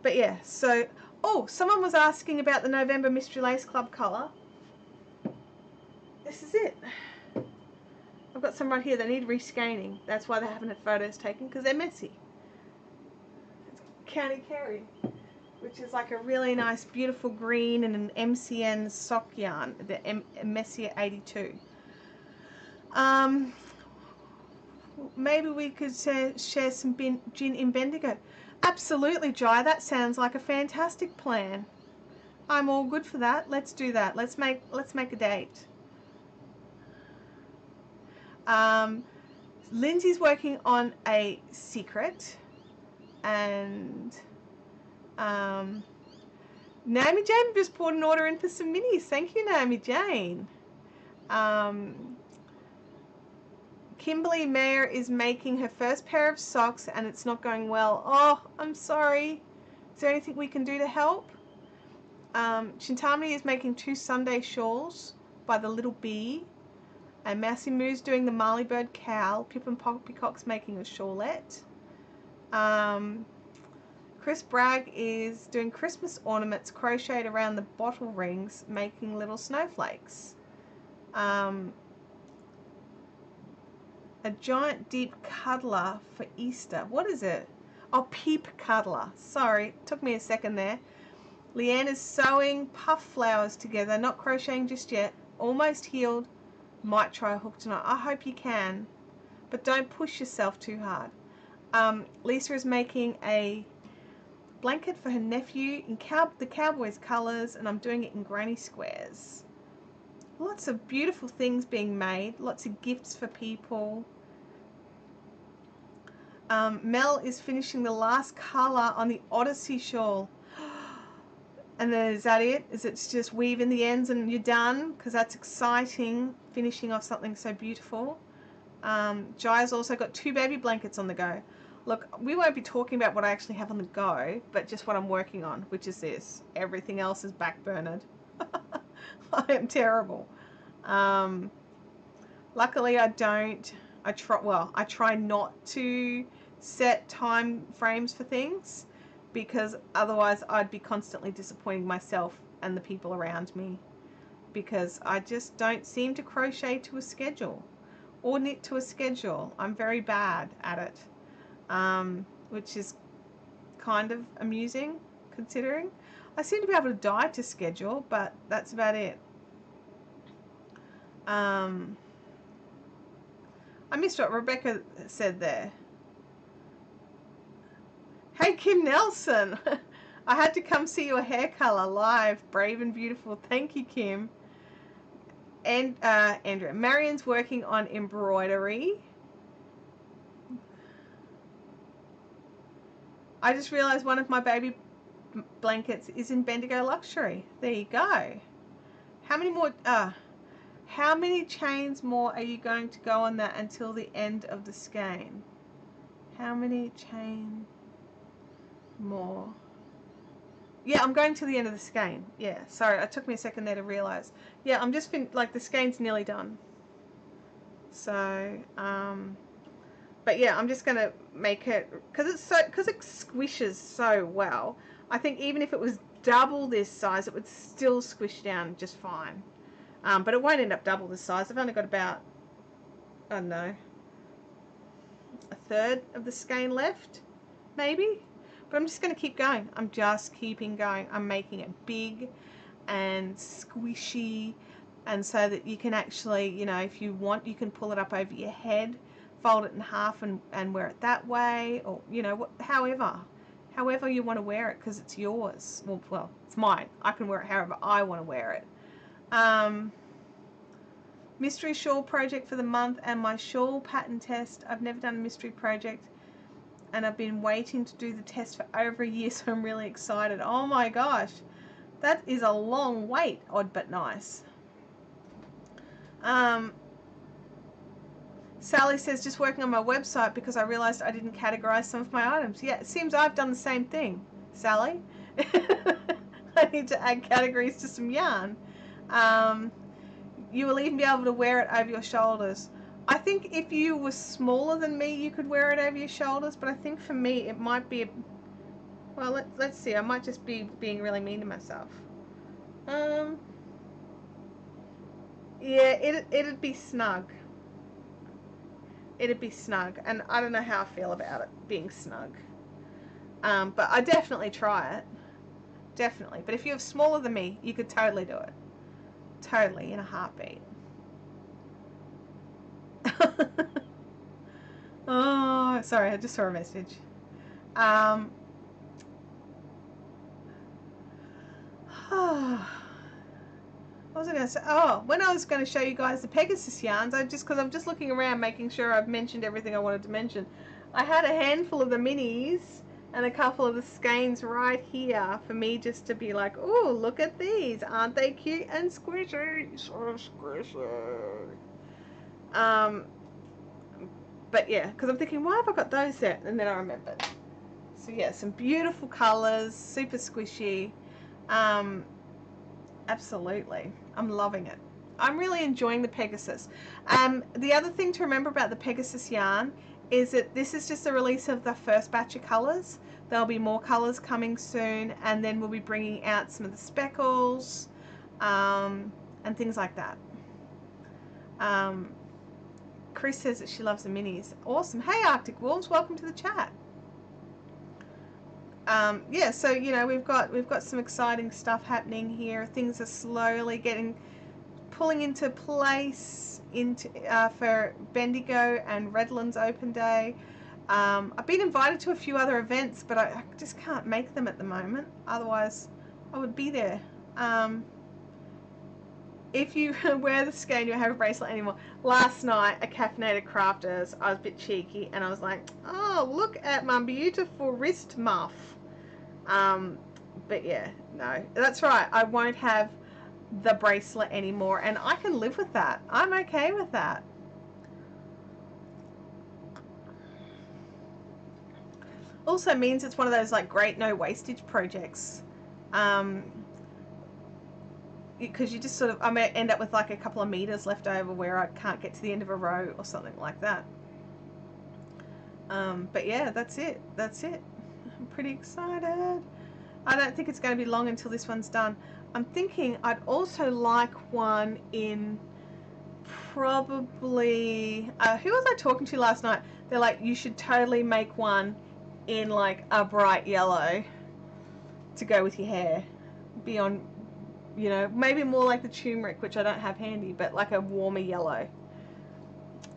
[SPEAKER 1] but yeah. So, oh, someone was asking about the November Mystery Lace Club colour. This is it. I've got some right here that need rescanning. That's why they haven't had photos taken, because they're messy. It's County Kerry. which is like a really nice, beautiful green and an MCN sock yarn, the Messier 82. Maybe we could share some gin in Bendigo. Absolutely, Jai. That sounds like a fantastic plan. I'm all good for that. Let's do that. Let's make a date. Lindsay's working on a secret, and Naomi Jane just poured an order in for some minis. Thank you, Naomi Jane. Kimberly Mayer is making her first pair of socks and it's not going well. Oh, I'm sorry. Is there anything we can do to help? Shintamani is making 2 Sunday shawls by the Little Bee. And Massimu's doing the Marley Bird cowl. Pip and Poppycock's making a shawlette. Chris Bragg is doing Christmas ornaments crocheted around the bottle rings, making little snowflakes. A giant deep cuddler for Easter. What is it? Oh, peep cuddler. Sorry, took me a second there. Leanne is sewing puff flowers together, not crocheting just yet. Almost healed. Might try a hook tonight. I hope you can, but don't push yourself too hard. Lisa is making a blanket for her nephew in the Cowboys colours, and I'm doing it in granny squares. Lots of beautiful things being made, lots of gifts for people. Mel is finishing the last colour on the Odyssey shawl. And then is that it? Is it just weaving the ends and you're done? Because that's exciting, finishing off something so beautiful. Jai's also got 2 baby blankets on the go. Look, we won't be talking about what I actually have on the go, but just what I'm working on, which is this. Everything else is backburnered. I am terrible. Luckily, I try not to set time frames for things, because otherwise I'd be constantly disappointing myself and the people around me, because I just don't seem to crochet to a schedule or knit to a schedule. I'm very bad at it, which is kind of amusing considering. I seem to be able to die to schedule, but that's about it. I missed what Rebecca said there. Hey, Kim Nelson. I had to come see your hair color live. Brave and beautiful. Thank you, Kim. And Andrea. Marion's working on embroidery. I just realized one of my baby blankets is in Bendigo Luxury. There you go. How many more... how many chains more are you going to go on that until the end of the skein? How many chain more? Yeah, I'm going to the end of the skein. Yeah, sorry, it took me a second there to realize. Yeah, I'm just like the skein's nearly done. So, but yeah, I'm just gonna make it because it squishes so well. I think even if it was double this size, it would still squish down just fine. But it won't end up double this size. I've only got about, I don't know, 1/3 of the skein left, maybe. But I'm just going to keep going. I'm just keeping going. I'm making it big and squishy, and so that you can actually, you know, if you want, you can pull it up over your head, fold it in half and wear it that way, or, you know, however you want to wear it, because it's yours. Well, it's mine. I can wear it however I want to wear it. Mystery shawl project for the month and my shawl pattern test. I've never done a mystery project, and I've been waiting to do the test for over a year, so I'm really excited. Oh my gosh, that is a long wait. Odd but nice. Sally says, just working on my website because I realized I didn't categorize some of my items. Yeah, it seems I've done the same thing, Sally. I need to add categories to some yarn. You will even be able to wear it over your shoulders. I think if you were smaller than me, you could wear it over your shoulders, but I think for me it might be well, let's see. I might just be being really mean to myself. Yeah, it'd be snug. It'd be snug, and I don't know how I feel about it being snug. But I definitely try it. definitely. But if you're smaller than me, you could totally do it. Totally, in a heartbeat. Oh, sorry, I just saw a message. What was I going to say? Oh, when I was going to show you guys the Pegasus yarns, because I'm just looking around making sure I've mentioned everything I wanted to mention. I had a handful of the minis and a couple of the skeins right here for me just to be like, oh, look at these. Aren't they cute and squishy? So squishy. But yeah, because I'm thinking, why have I got those there? And then I remembered. So yeah, some beautiful colours, super squishy. Absolutely. I'm loving it. I'm really enjoying the Pegasus. The other thing to remember about the Pegasus yarn is that this is just the release of the first batch of colours. There'll be more colours coming soon, and then we'll be bringing out some of the speckles and things like that. Chris says that she loves the minis. Awesome. Hey, Arctic Wolves, welcome to the chat. Yeah, so you know we've got some exciting stuff happening here. Things are slowly pulling into place for Bendigo and Redlands Open Day. I've been invited to a few other events, but I just can't make them at the moment. Otherwise, I would be there. If you wear the skein, you have a bracelet anymore. Last night at Caffeinated Crafters, I was a bit cheeky and I was like, oh, look at my beautiful wrist muff. But yeah, no, that's right. I won't have the bracelet anymore, and I can live with that. I'm okay with that. Also means it's one of those like great no wastage projects. Because you just sort of, I may end up with like a couple of meters left over where I can't get to the end of a row or something like that. But yeah, that's it. I'm pretty excited. I don't think it's going to be long until this one's done. I'm thinking I'd also like one in probably, who was I talking to last night? They're like, you should totally make one in like a bright yellow to go with your hair. Beyond, you know, maybe more like the turmeric, which I don't have handy, but like a warmer yellow.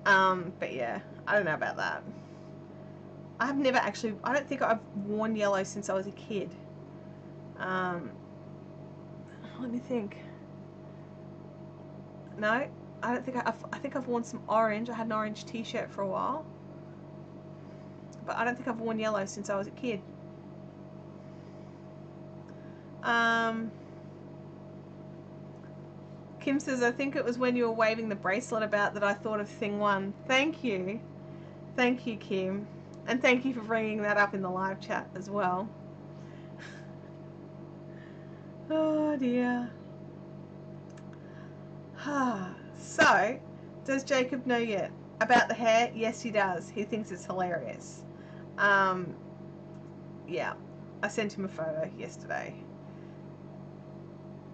[SPEAKER 1] But yeah, I don't know about that. I've never actually, I don't think I've worn yellow since I was a kid. Let me think. No, I don't think I think I've worn some orange. I had an orange t-shirt for a while. But I don't think I've worn yellow since I was a kid. Kim says, I think it was when you were waving the bracelet about that I thought of thing one. Thank you. Thank you, Kim. And thank you for bringing that up in the live chat as well. Oh dear. So, does Jacob know yet about the hair? Yes, he does. He thinks it's hilarious. Yeah, I sent him a photo yesterday.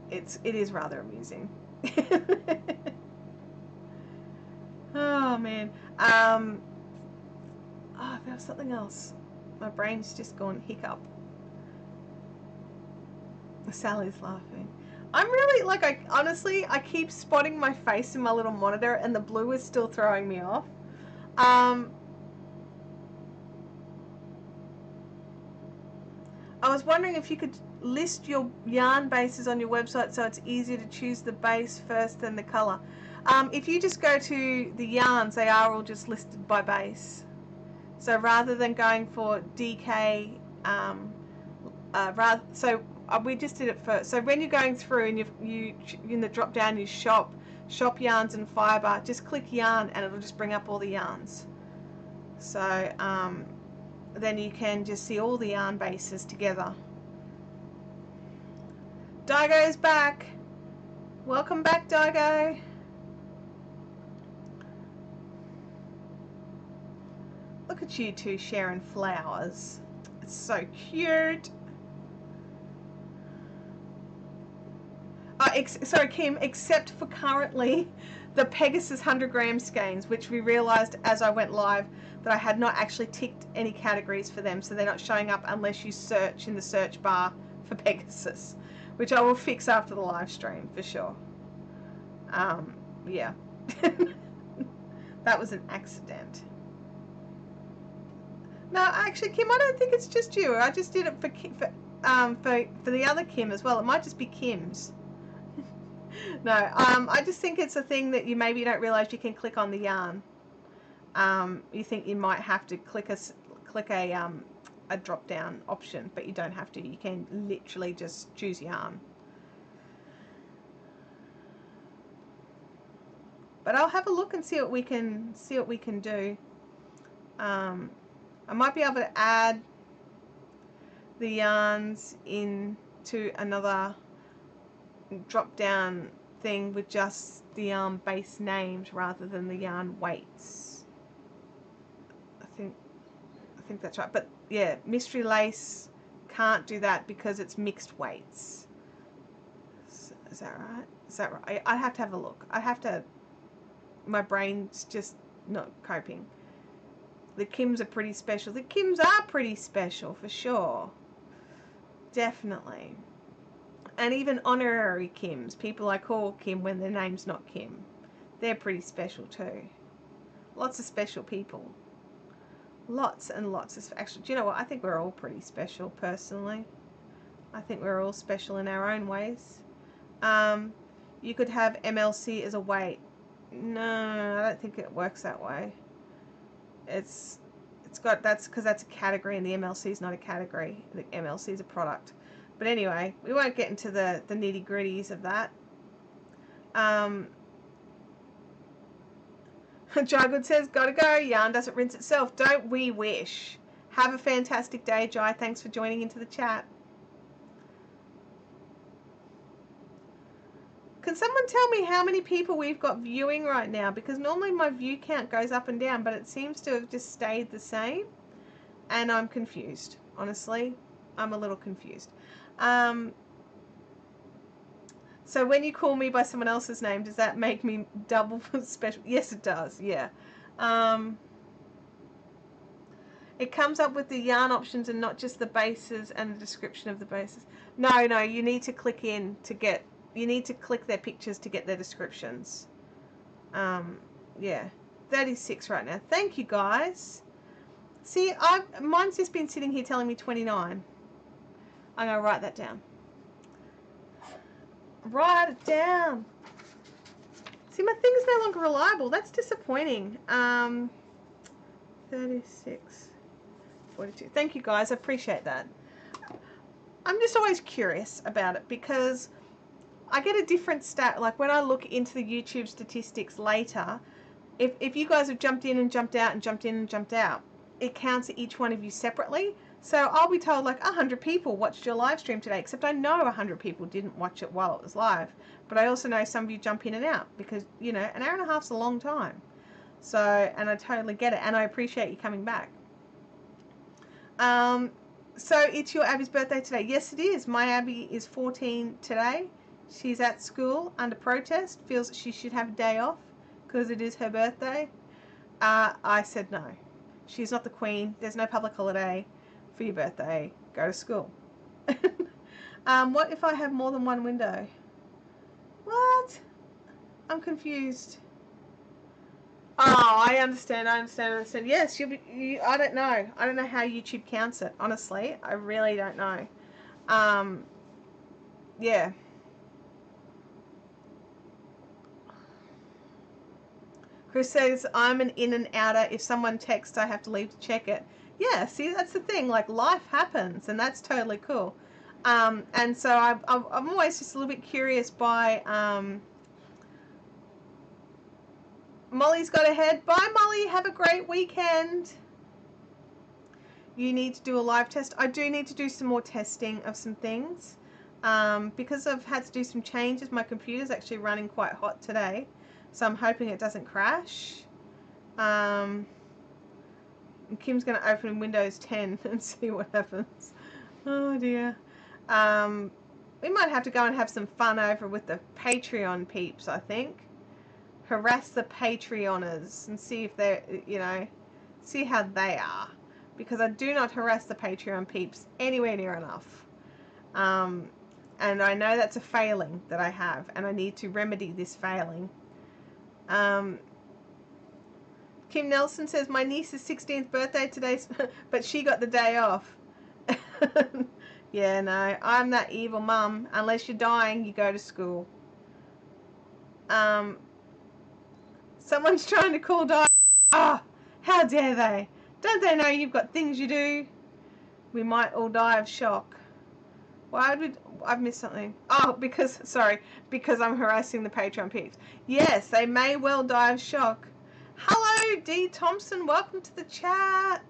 [SPEAKER 1] It is rather amusing. Oh man. Oh, there was something else. My brain's just gone hiccup. Sally's laughing. I'm really, like, honestly, I keep spotting my face in my little monitor and the blue is still throwing me off. I was wondering if you could list your yarn bases on your website so it's easier to choose the base first than the color. If you just go to the yarns, they are all just listed by base. So rather than going for DK, we just did it first. So when you're going through and you in the drop down you shop yarns and fiber, just click yarn and it'll just bring up all the yarns. So then you can just see all the yarn bases together. Daigo's back. Welcome back, Daigo. Look at you two sharing flowers. It's so cute. Sorry, Kim, except for currently the Pegasus 100 gram skeins, which we realized as I went live that I had not actually ticked any categories for them, so they're not showing up unless you search in the search bar for Pegasus, which I will fix after the live stream for sure. Yeah. That was an accident. No, actually, Kim, I don't think it's just you. I just did it for the other Kim as well. It might just be Kim's. No, I just think it's a thing that you maybe don't realize you can click on the yarn. You think you might have to click a drop down option, but you don't have to. You can literally just choose yarn. But I'll have a look and see what we can do. I might be able to add the yarns into another drop down thing with just the yarn base names rather than the yarn weights. I think that's right. But yeah, Mystery Lace can't do that because it's mixed weights. Is that right? Is that right? I have to have a look. My brain's just not coping. The Kims are pretty special. The Kims are pretty special for sure. Definitely. And even honorary Kims, people I call Kim when their name's not Kim, they're pretty special too. Lots of special people. Lots and lots of, actually, do you know what? I think we're all pretty special personally. I think we're all special in our own ways. You could have MLC as a weight. No, I don't think it works that way. That's because that's a category and the MLC is not a category. The MLC is a product. But anyway, we won't get into the nitty gritties of that. Jai says, gotta go, yarn doesn't rinse itself. Don't we wish? Have a fantastic day, Jai. Thanks for joining into the chat. Can someone tell me how many people we've got viewing right now? Because normally my view count goes up and down, but it seems to have just stayed the same. And I'm confused, honestly. I'm a little confused. So when you call me by someone else's name, does that make me double special? Yes, it does, yeah. It comes up with the yarn options and not just the bases and the description of the bases. No, you need to click in to get... You need to click their pictures to get their descriptions. Yeah, 36 right now. Thank you, guys. See, mine's just been sitting here telling me 29. I'm going to write that down. Write it down. See, my thing is no longer reliable. That's disappointing. 36, 42. Thank you, guys. I appreciate that. I'm just always curious about it because I get a different stat. Like when I look into the YouTube statistics later, if you guys have jumped in and jumped out and jumped in and jumped out, it counts each one of you separately. So I'll be told like 100 people watched your live stream today, except I know 100 people didn't watch it while it was live. But I also know some of you jump in and out because, you know, an hour and a half's a long time. So, and I totally get it. And I appreciate you coming back. So it's your Abby's birthday today. Yes, it is. My Abby is 14 today. She's at school under protest, feels that she should have a day off because it is her birthday. I said no. She's not the queen. There's no public holiday for your birthday. Go to school. What if I have more than one window? What? I'm confused. Oh, I understand. Yes, I don't know. I don't know how YouTube counts it, honestly. I really don't know. Yeah. Chris says, I'm an in and outer. If someone texts, I have to leave to check it. Yeah, see, that's the thing. Like, life happens, and that's totally cool. And so I'm always just a little bit curious by... Molly's got ahead. Bye, Molly. Have a great weekend. You need to do a live test. I do need to do some more testing of some things. Because I've had to do some changes, my computer's actually running quite hot today. So I'm hoping it doesn't crash. And Kim's going to open Windows 10 and see what happens. Oh dear. We might have to go and have some fun over with the Patreon peeps, I think. Harass the Patreoners and see if they're, you know, see how they are. Because I do not harass the Patreon peeps anywhere near enough. And I know that's a failing that I have, and I need to remedy this failing. Kim Nelson says, my niece's 16th birthday today, but she got the day off. Yeah, no, I'm that evil mum. Unless you're dying, you go to school. Someone's trying to call Di. Oh, how dare they? Don't they know you've got things you do? We might all die of shock. Why would I've missed something? Oh, because I'm harassing the Patreon peeps. Yes, they may well die of shock. Hello, D. Thompson. Welcome to the chat.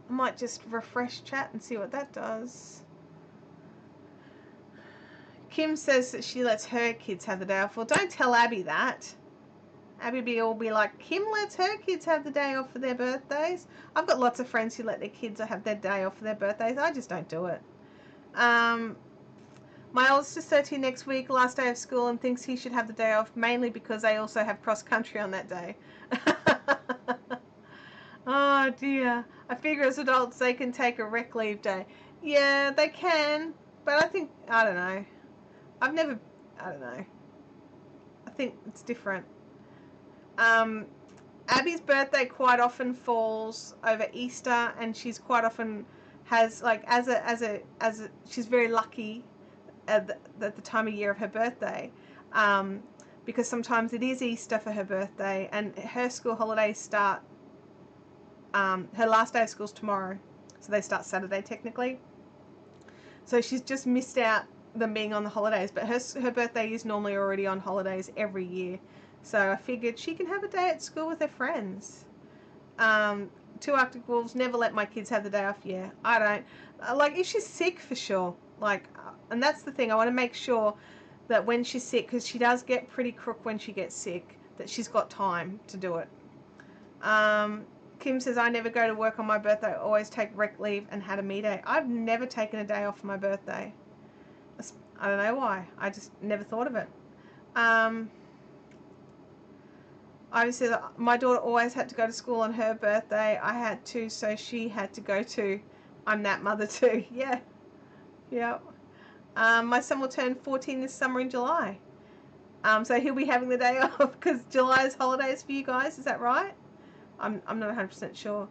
[SPEAKER 1] I might just refresh chat and see what that does. Kim says that she lets her kids have the day off. Well, don't tell Abby that. Abby will be like, Kim lets her kids have the day off for their birthdays. I've got lots of friends who let their kids have their day off for their birthdays. I just don't do it. My oldest is 13 next week, last day of school, and thinks he should have the day off, mainly because they also have cross country on that day. Oh dear. I figure as adults they can take a rec leave day. Yeah, they can, but I don't know. I don't know. I think it's different. Abby's birthday quite often falls over Easter, and she's quite often has, like, she's very lucky at the time of year of her birthday, because sometimes it is Easter for her birthday, and her school holidays start, her last day of school's tomorrow, so they start Saturday technically. So she's just missed out them being on the holidays, but her birthday is normally already on holidays every year. So I figured she can have a day at school with her friends. Two Arctic Wolves, never let my kids have the day off. Yeah, I don't. Like, if she's sick, for sure. Like, and that's the thing. I want to make sure that when she's sick, because she does get pretty crook when she gets sick, that she's got time to do it. Kim says, I never go to work on my birthday. I always take rec leave and had a me day. I've never taken a day off for my birthday. I don't know why. I just never thought of it. Obviously, my daughter always had to go to school on her birthday. I had to, so she had to go too. I'm that mother too. Yeah. Yeah. My son will turn 14 this summer in July. So he'll be having the day off because July is holidays for you guys. Is that right? I'm not 100% sure.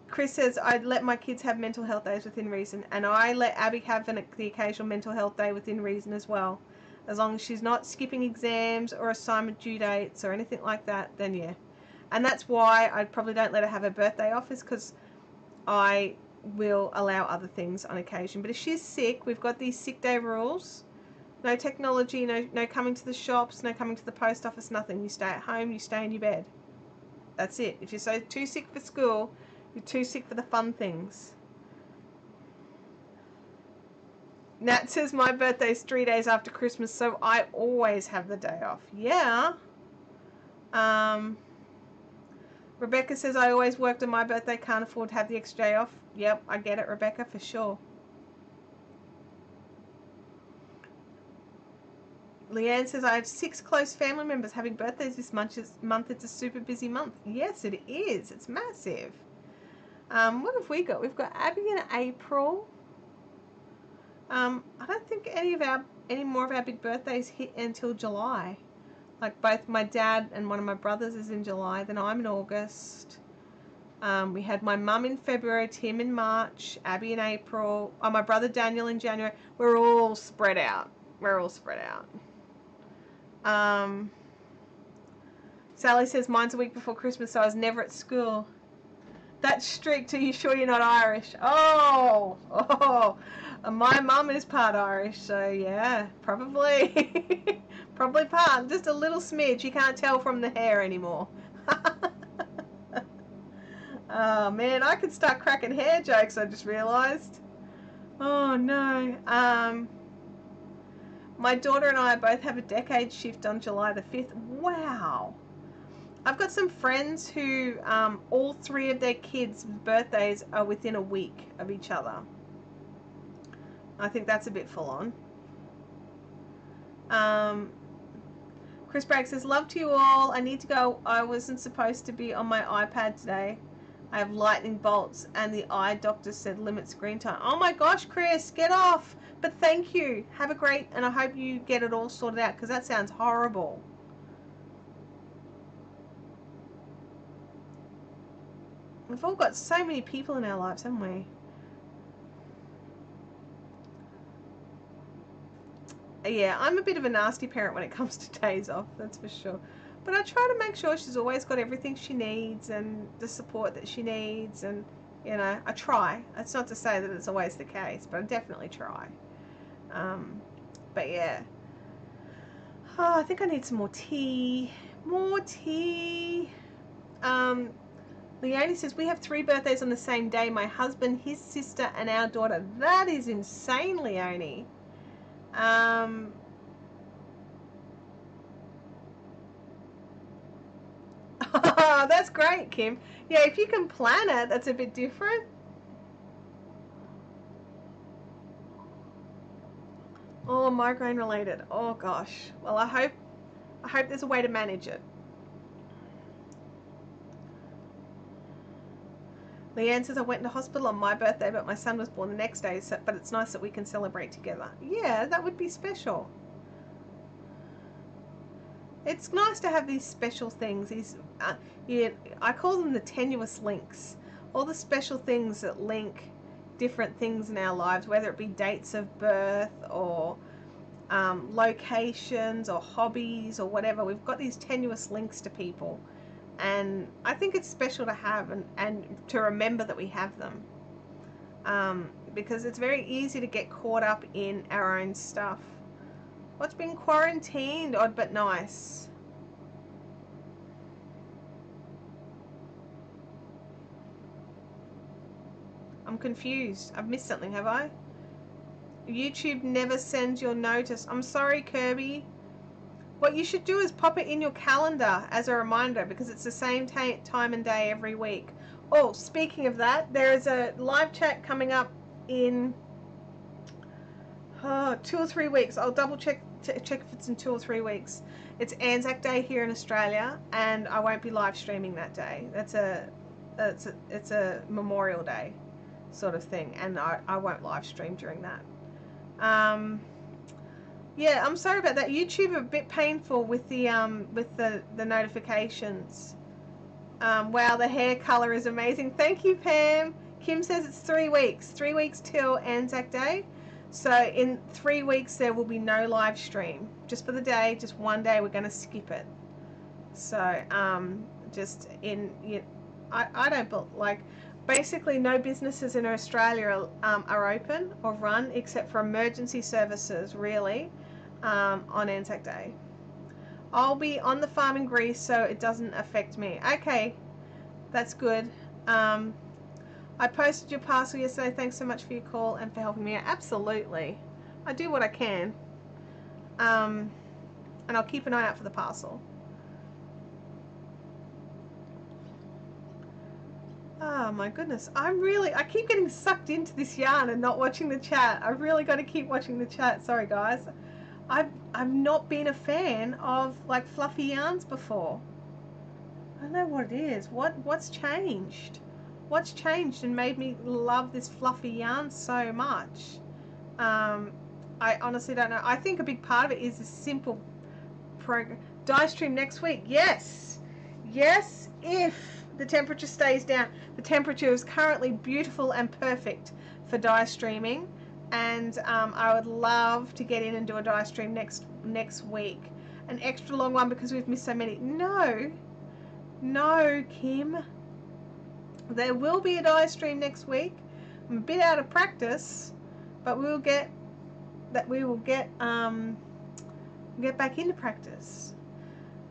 [SPEAKER 1] Chris says, I'd let my kids have mental health days within reason, and I let Abby have the occasional mental health day within reason as well. As long as she's not skipping exams or assignment due dates or anything like that, then yeah. And that's why I probably don't let her have her birthday off, is because I will allow other things on occasion. But if she's sick, we've got these sick day rules. No technology, no coming to the shops, no coming to the post office, nothing. You stay at home, you stay in your bed. That's it. If you're too sick for school, you're too sick for the fun things. Nat says, my birthday's 3 days after Christmas, so I always have the day off. Yeah. Rebecca says, I always worked on my birthday, can't afford to have the extra day off. Yep, I get it, Rebecca, for sure. Leanne says, I have 6 close family members having birthdays this month. It's a super busy month. Yes, it is. It's massive. What have we got? We've got Abby in April. I don't think any more of our big birthdays hit until July. Like, both my dad and one of my brothers is in July. Then I'm in August. We had my mum in February, Tim in March, Abby in April. Oh, my brother Daniel in January. We're all spread out. Sally says, mine's a week before Christmas, so I was never at school. That's strict. Are you sure you're not Irish? Oh. My mum is part Irish, so yeah, probably. Probably part. Just a little smidge. You can't tell from the hair anymore. Oh, man, I could start cracking hair jokes, I just realised. Oh, no. My daughter and I both have a decade shift on July the 5th. Wow. I've got some friends who all 3 of their kids' birthdays are within a week of each other. I think that's a bit full on. Chris Bragg says, love to you all. I need to go. I wasn't supposed to be on my iPad today. I have lightning bolts, and the eye doctor said limit screen time. Oh my gosh, Chris, get off. But thank you. Have a great, and I hope you get it all sorted out, because that sounds horrible. We've all got so many people in our lives, haven't we? Yeah, I'm a bit of a nasty parent when it comes to days off, that's for sure. But I try to make sure she's always got everything she needs and the support that she needs, and, you know, I try. It's not to say that it's always the case, but I definitely try. But yeah. Oh, I think I need some more tea. More tea. Leonie says, we have 3 birthdays on the same day. My husband, his sister, and our daughter. That is insane, Leonie. That's great, Kim. Yeah, if you can plan it, that's a bit different. Oh, migraine related. Oh gosh. Well, I hope there's a way to manage it. Leanne says, I went into hospital on my birthday, but my son was born the next day, so, but it's nice that we can celebrate together. Yeah, that would be special. It's nice to have these special things. These, yeah, I call them the tenuous links. All the special things that link different things in our lives, whether it be dates of birth or locations or hobbies or whatever. We've got these tenuous links to people. And I think it's special to have and to remember that we have them. Because it's very easy to get caught up in our own stuff. What's been quarantined? Odd but nice. I'm confused. I've missed something, have I? YouTube never sends your notice. I'm sorry, Kirby. What you should do is pop it in your calendar as a reminder, because it's the same time and day every week. Oh, speaking of that, there is a live chat coming up in 2 or 3 weeks. I'll double check if it's in 2 or 3 weeks. It's Anzac Day here in Australia, and I won't be live streaming that day. It's a Memorial Day sort of thing, and I won't live stream during that. Yeah, I'm sorry about that. YouTube are a bit painful with the notifications. Wow, the hair color is amazing. Thank you, Pam. Kim says it's 3 weeks. 3 weeks till Anzac Day. So in 3 weeks there will be no live stream. Just for the day, just one day we're going to skip it. So I don't like. Basically, no businesses in Australia are open or run except for emergency services, really, on Anzac Day. I'll be on the farm in Greece, so it doesn't affect me. Okay, that's good. I posted your parcel yesterday. Thanks so much for your call and for helping me out. Absolutely. I do what I can. And I'll keep an eye out for the parcel. Oh my goodness, I keep getting sucked into this yarn and not watching the chat. I've really got to keep watching the chat. Sorry guys. I've not been a fan of like fluffy yarns before. I don't know what it is. What's changed? What's changed and made me love this fluffy yarn so much? I honestly don't know. I think a big part of it is a simple program. Dye stream next week. Yes. Yes, if the temperature stays down. The temperature is currently beautiful and perfect for dye streaming, and I would love to get in and do a dye stream next week. An extra long one because we've missed so many. No, Kim. There will be a dye stream next week. I'm a bit out of practice, but we will get back into practice.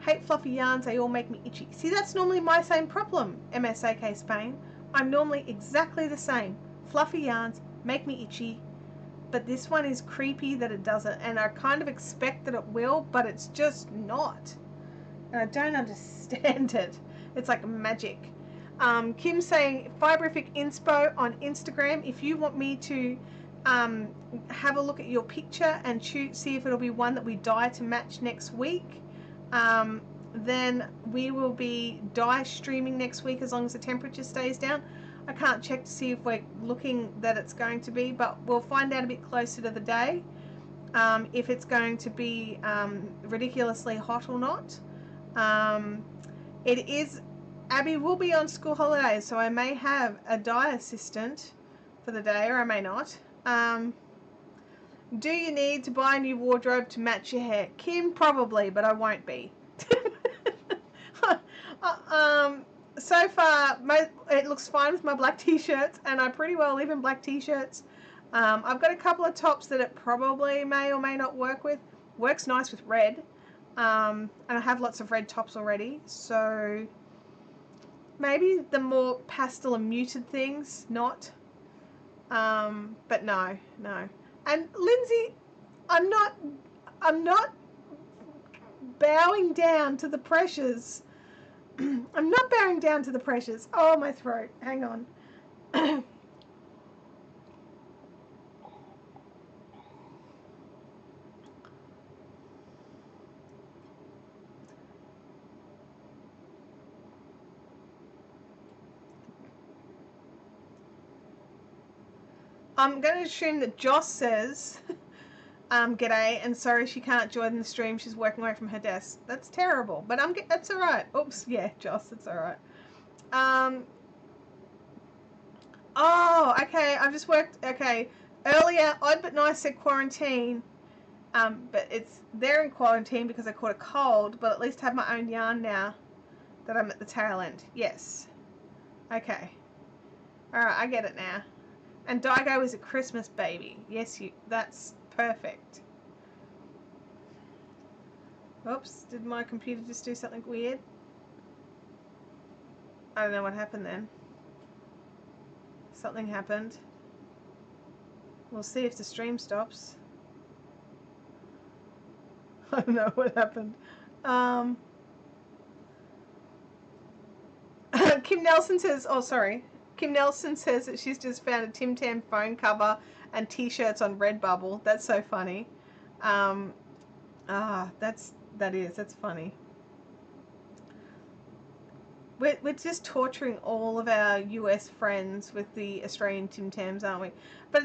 [SPEAKER 1] Hate fluffy yarns, they all make me itchy. See, that's normally my same problem, MSAK Spain. I'm normally exactly the same. Fluffy yarns make me itchy, but this one is creepy that it doesn't, and I kind of expect that it will, but it's just not. And I don't understand it. It's like magic. Kim's saying, Fibrific Inspo on Instagram. If you want me to have a look at your picture and see if it'll be one that we dye to match next week, then we will be dye streaming next week as long as the temperature stays down. I can't check to see if we're looking that it's going to be, but we'll find out a bit closer to the day if it's going to be ridiculously hot or not. It is, Abby will be on school holidays, so I may have a dye assistant for the day, or I may not. Do you need to buy a new wardrobe to match your hair? Kim, probably, but I won't be. So far, it looks fine with my black t-shirts, and I pretty well live in black t-shirts. I've got a couple of tops that it probably may or may not work with. Works nice with red, and I have lots of red tops already, so maybe the more pastel and muted things, not. But no. And Lindsay, I'm not bowing down to the pressures. I'm not bowing down to the pressures. Oh, my throat. Hang on. I'm going to assume that Joss says, g'day, and sorry she can't join the stream. She's working away from her desk. That's terrible, but that's all right. Oops, yeah, Joss, that's all right. Oh, okay, I've just worked, okay. Earlier, Odd But Nice said quarantine, but they're in quarantine because I caught a cold, but at least have my own yarn now that I'm at the tail end. Yes. Okay. All right, I get it now. And Daigo is a Christmas baby. Yes, that's perfect. Oops, did my computer just do something weird? I don't know what happened then. Something happened. We'll see if the stream stops. I don't know what happened. Kim Nelson says, oh, sorry. Kim Nelson says that she's just found a Tim Tam phone cover and t-shirts on Redbubble. That's so funny. That's funny. We're just torturing all of our US friends with the Australian Tim Tams, aren't we? But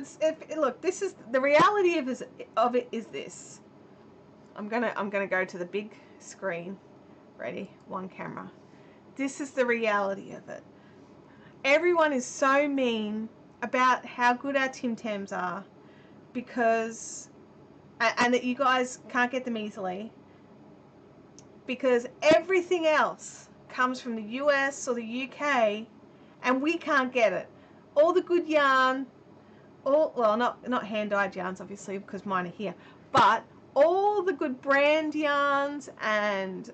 [SPEAKER 1] look, this is the reality of it is this. I'm gonna go to the big screen. Ready? One camera. This is the reality of it. Everyone is so mean about how good our Tim Tams are because, and that you guys can't get them easily because everything else comes from the US or the UK and we can't get it. All the good yarn, well, not hand-dyed yarns obviously because mine are here, but all the good brand yarns and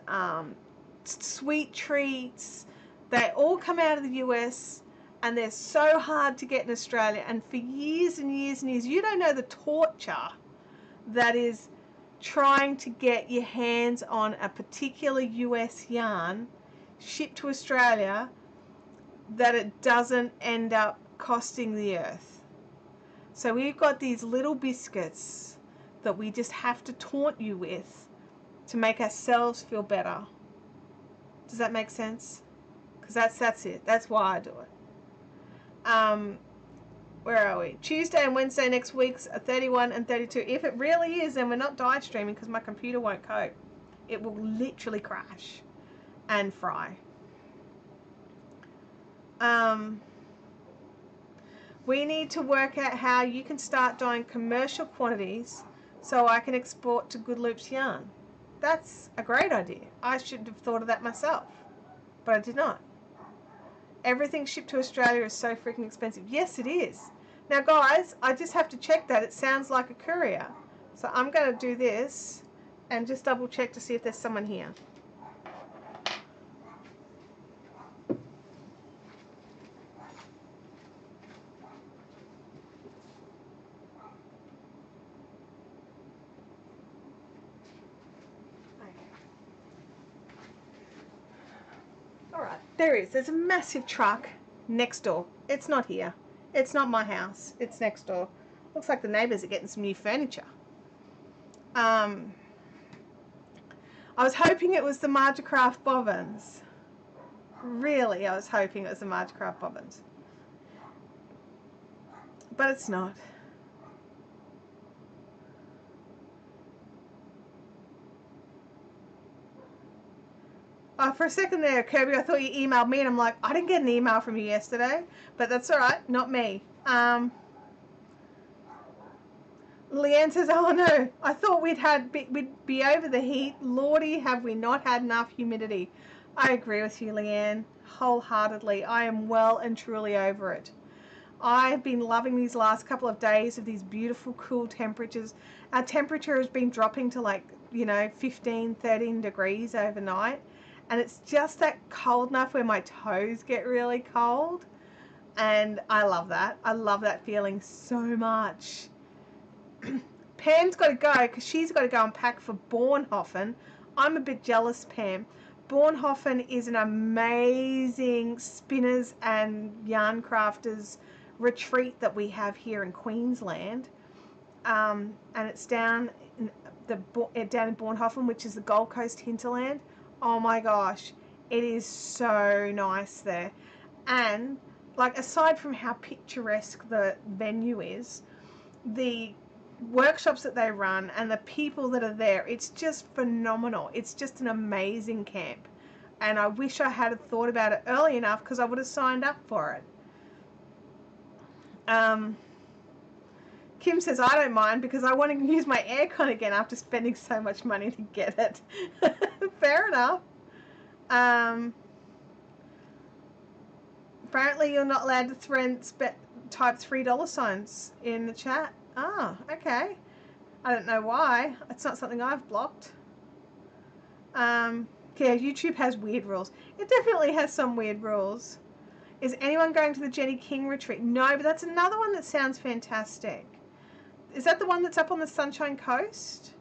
[SPEAKER 1] sweet treats, they all come out of the US and they're so hard to get in Australia, and for years and years and years you don't know the torture that is trying to get your hands on a particular US yarn shipped to Australia that it doesn't end up costing the earth. So we've got these little biscuits that we just have to taunt you with to make ourselves feel better. Does that make sense? Because that's it. That's why I do it. Where are we? Tuesday and Wednesday next week's 31 and 32. If it really is, then we're not dye streaming because my computer won't cope. It will literally crash and fry. We need to work out how you can start dyeing commercial quantities so I can export to Good Loops yarn. That's a great idea. I should have thought of that myself, but I did not. Everything shipped to Australia is so freaking expensive. Yes, it is. Now, guys, I just have to check that. It sounds like a courier. So I'm going to do this and just double check to see if there's someone here. Alright, there is. There's a massive truck next door. It's not here. It's not my house. It's next door. Looks like the neighbours are getting some new furniture. I I was hoping it was the Majacraft bobbins. Really, I was hoping it was the Majacraft bobbins. But it's not. For a second there, Kirby, I thought you emailed me, and I'm like, I didn't get an email from you yesterday, but that's all right, not me. Leanne says, oh no, I thought we'd be over the heat. Lordy, have we not had enough humidity. I agree with you, Leanne, wholeheartedly. I am well and truly over it. I've been loving these last couple of days of these beautiful, cool temperatures. Our temperature has been dropping to 15, 13 degrees overnight. And it's just that cold enough where my toes get really cold. And I love that. I love that feeling so much. Pam's got to go because she's got to go and pack for Bornhofen. I'm a bit jealous, Pam. Bornhofen is an amazing spinners and yarn crafters retreat that we have here in Queensland. And it's down in Bornhofen, which is the Gold Coast hinterland. Oh my gosh, it is so nice there. And aside from how picturesque the venue is, the workshops that they run and the people that are there, it's just phenomenal. It's just an amazing camp. And I wish I had thought about it early enough because I would have signed up for it. Kim says, I don't mind because I want to use my aircon again after spending so much money to get it. Fair enough. Apparently you're not allowed to type $3 signs in the chat. Ah, okay. I don't know why. It's not something I've blocked. Yeah, YouTube has weird rules. It definitely has some weird rules. Is anyone going to the Jenny King retreat? No, but that's another one that sounds fantastic. Is that the one that's up on the Sunshine Coast?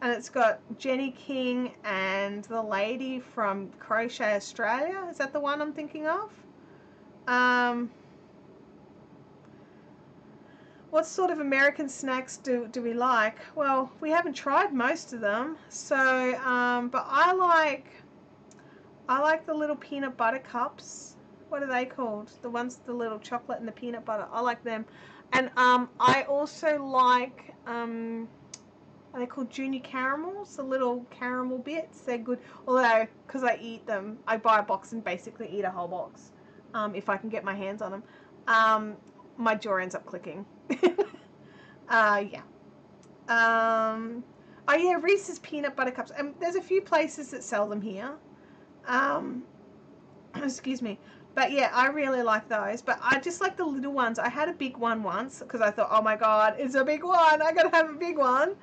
[SPEAKER 1] And it's got Jenny King and the lady from Crochet Australia. Is that the one I'm thinking of? What sort of American snacks do we like? Well, we haven't tried most of them. So, but I like the little peanut butter cups. What are they called? The little chocolate and the peanut butter. I like them. And I also like, are they called junior caramels? The little caramel bits. They're good. Although, because I eat them, I buy a box and basically eat a whole box. If I can get my hands on them. My jaw ends up clicking. Yeah. Oh yeah, Reese's peanut butter cups. And there's a few places that sell them here. Excuse me. But yeah, I really like those. But I just like the little ones. I had a big one once because I thought, oh my god, it's a big one. I gotta have a big one.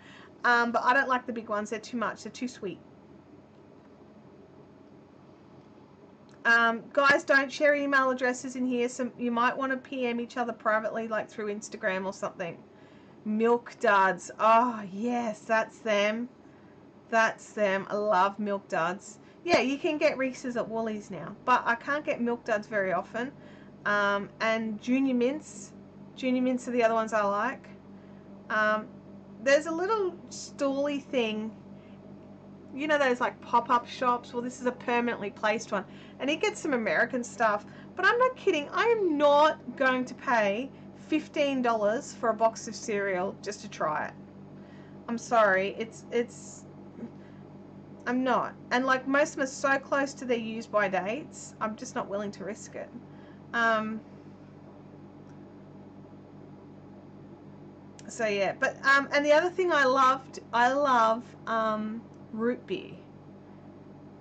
[SPEAKER 1] But I don't like the big ones. They're too much. They're too sweet. Guys, don't share email addresses in here. So you might want to PM each other privately, like through Instagram or something. Milk Duds. Oh, yes, that's them. That's them. I love Milk Duds. Yeah, you can get Reese's at Woolies now, but I can't get Milk Duds very often. And Junior Mints. Junior Mints are the other ones I like. There's a little stally thing. You know those like pop-up shops? Well, this is a permanently placed one. And it gets some American stuff. But I'm not kidding. I am not going to pay $15 for a box of cereal just to try it. I'm sorry. I'm not. And like most of them are so close to their use by dates, I'm just not willing to risk it. So yeah, but and the other thing I love root beer.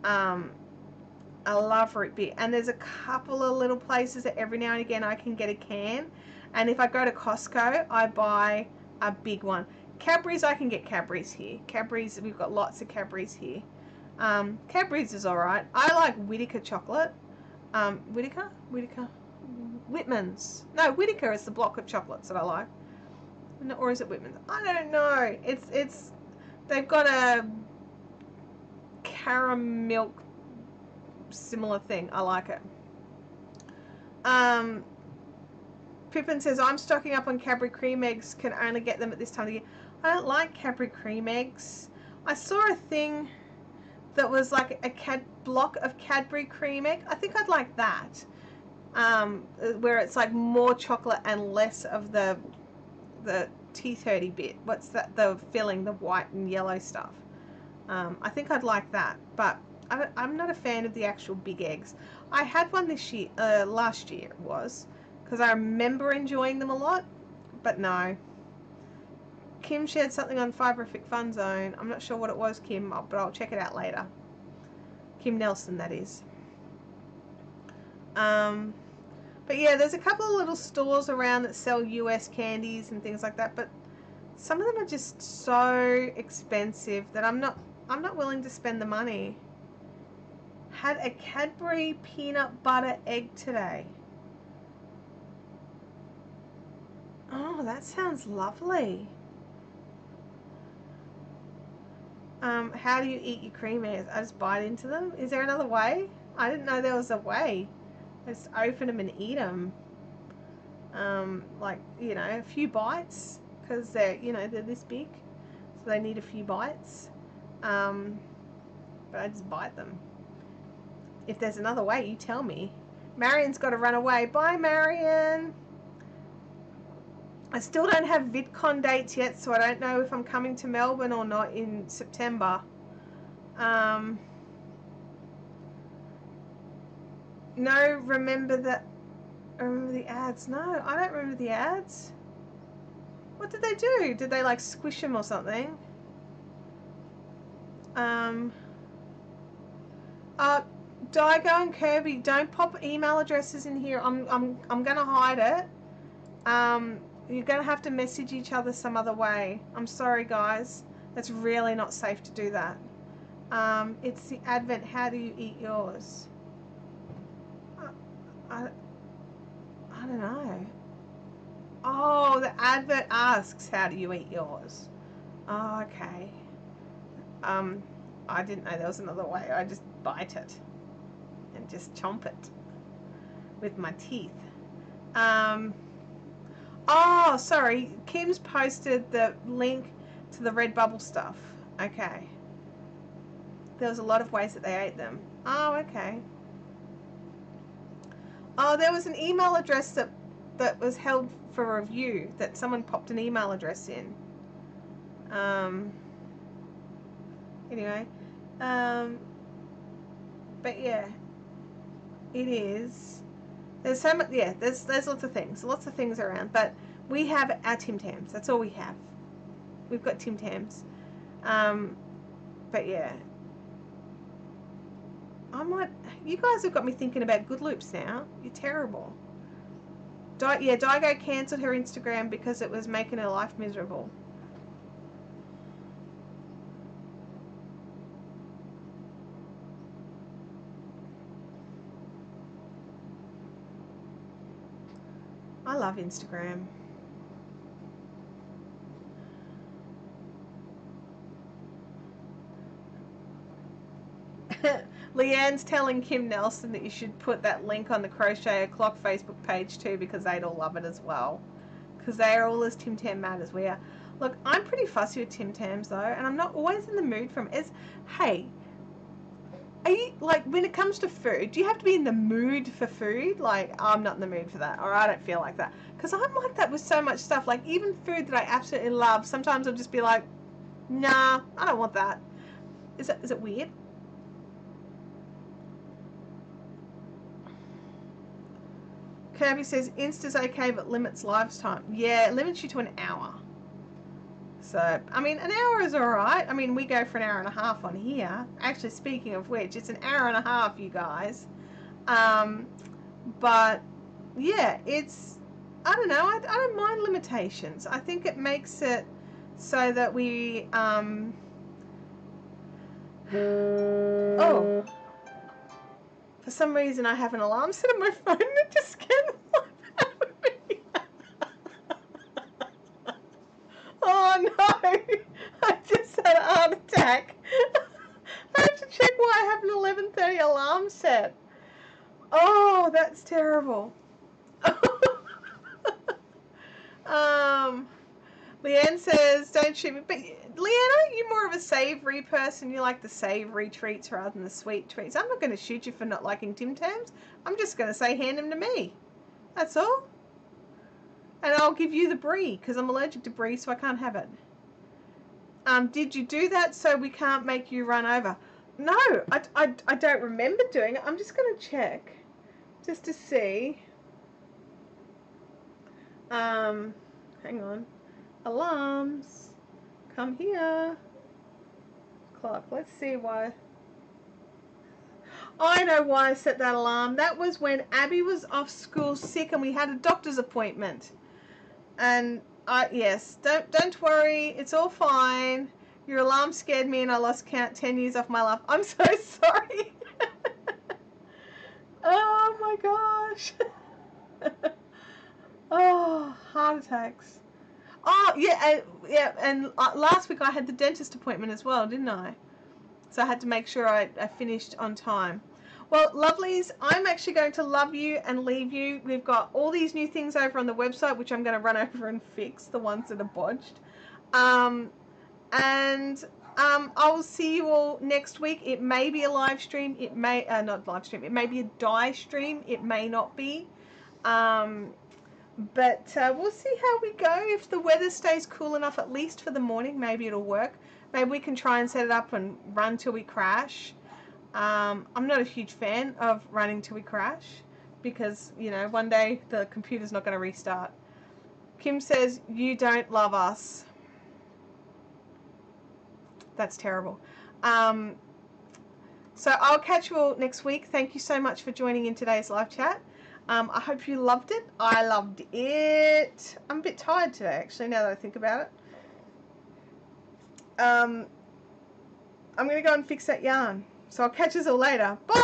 [SPEAKER 1] I love root beer, and there's a couple of little places that every now and again I can get a can, and if I go to Costco, I buy a big one. Cadbury's, I can get Cadbury's here. Cadbury's, we've got lots of Cadbury's here. Cadbury's is alright. I like Whittaker chocolate. Whittaker? Whitman's. No, Whittaker is the block of chocolates that I like. Or is it Whitman's? I don't know. It's they've got a caramel similar thing. I like it. Pippin says, I'm stocking up on Cadbury cream eggs. Can only get them at this time of the year. I don't like Cadbury cream eggs. I saw a thing that was like a block of Cadbury cream egg. I think I'd like that. Where it's like more chocolate and less of the T30 bit. What's that? The filling, the white and yellow stuff. I think I'd like that, but I'm not a fan of the actual big eggs. I had one this year, last year it was, because I remember enjoying them a lot, but no. Kim shared something on Fibrific Fun Zone. I'm not sure what it was, Kim, but I'll check it out later. Kim Nelson, that is. But yeah, there's a couple of little stores around that sell US candies and things like that, but some of them are just so expensive that I'm not willing to spend the money. Had a Cadbury peanut butter egg today. Oh, that sounds lovely. How do you eat your cream eggs? I just bite into them. Is there another way? I didn't know there was a way. I just open them and eat them. Like, you know, a few bites, because they're, you know, they're this big, so they need a few bites. But I just bite them. If there's another way, you tell me. Marion's got to run away. Bye, Marion. I still don't have VidCon dates yet, so I don't know if I'm coming to Melbourne or not in September. No, remember the ads. No, I don't remember the ads. What did they do? Did they like squish them or something? Daigo and Kirby, don't pop email addresses in here. I'm gonna hide it. You're gonna have to message each other some other way. I'm sorry, guys. That's really not safe to do that. It's the Advent. How do you eat yours? I don't know. Oh, the advert asks, how do you eat yours? Oh, okay. I didn't know there was another way. I just bite it and just chomp it with my teeth. Oh, sorry. Kim's posted the link to the Redbubble stuff. Okay. There was a lot of ways that they ate them. Oh, okay. Oh, there was an email address that was held for review, that someone popped an email address in. Anyway, but yeah, it is. There's so much. Yeah, there's lots of things around. But we have our Tim Tams. That's all we have. We've got Tim Tams. But yeah, you guys have got me thinking about Good Loops now. You're terrible. Daigo cancelled her Instagram because it was making her life miserable. I love Instagram. Leanne's telling Kim Nelson that you should put that link on the Crochet O'Clock Facebook page too, because they'd all love it as well. Because they are all as Tim Tam mad as we are. Look, I'm pretty fussy with Tim Tams though, and I'm not always in the mood for them. Hey, are you, like, when it comes to food, do you have to be in the mood for food? Like, I'm not in the mood for that, or I don't feel like that. Because I'm like that with so much stuff. Like, even food that I absolutely love, sometimes I'll just be like, nah, I don't want that. Is it weird? Kirby says Insta's okay but limits lifetime. Yeah, it limits you to an hour. So, I mean, an hour is alright. I mean, we go for an hour and a half on here. Actually, speaking of which, it's an hour and a half, you guys. But, yeah, it's, I don't know, I don't mind limitations. I think it makes it so that we, oh. For some reason, I have an alarm set on my phone that just scared the life out of me. Oh no! I just had a heart attack. I have to check why I have an 11:30 alarm set. Oh, that's terrible. Leanne says, don't shoot me. But Leanne, aren't you more of a savory person? You like the savory treats rather than the sweet treats. I'm not going to shoot you for not liking Tim Tams. I'm just going to say hand them to me. That's all. And I'll give you the brie because I'm allergic to brie, so I can't have it. Did you do that so we can't make you run over? No, I don't remember doing it. I'm just going to check just to see. Hang on. Alarms. Come here. Clock. Let's see why. I know why I set that alarm. That was when Abby was off school sick and we had a doctor's appointment. And yes, don't worry. It's all fine. Your alarm scared me and I lost count 10 years off my life. I'm so sorry. Oh my gosh. Oh, heart attacks. Oh, yeah, and last week I had the dentist appointment as well, didn't I? So I had to make sure I finished on time. Well, lovelies, I'm actually going to love you and leave you. We've got all these new things over on the website, which I'm going to run over and fix, the ones that are bodged. I will see you all next week. It may be a live stream. It may, not live stream, it may be a die stream. It may not be. But we'll see how we go. If the weather stays cool enough, at least for the morning, maybe it'll work. Maybe we can try and set it up and run till we crash. I'm not a huge fan of running till we crash because, you know, one day the computer's not going to restart. Kim says, you don't love us. That's terrible. So I'll catch you all next week. Thank you so much for joining in today's live chat. I hope you loved it. I loved it. I'm a bit tired today, actually, now that I think about it. I'm going to go and fix that yarn. So I'll catch you all later. Bye!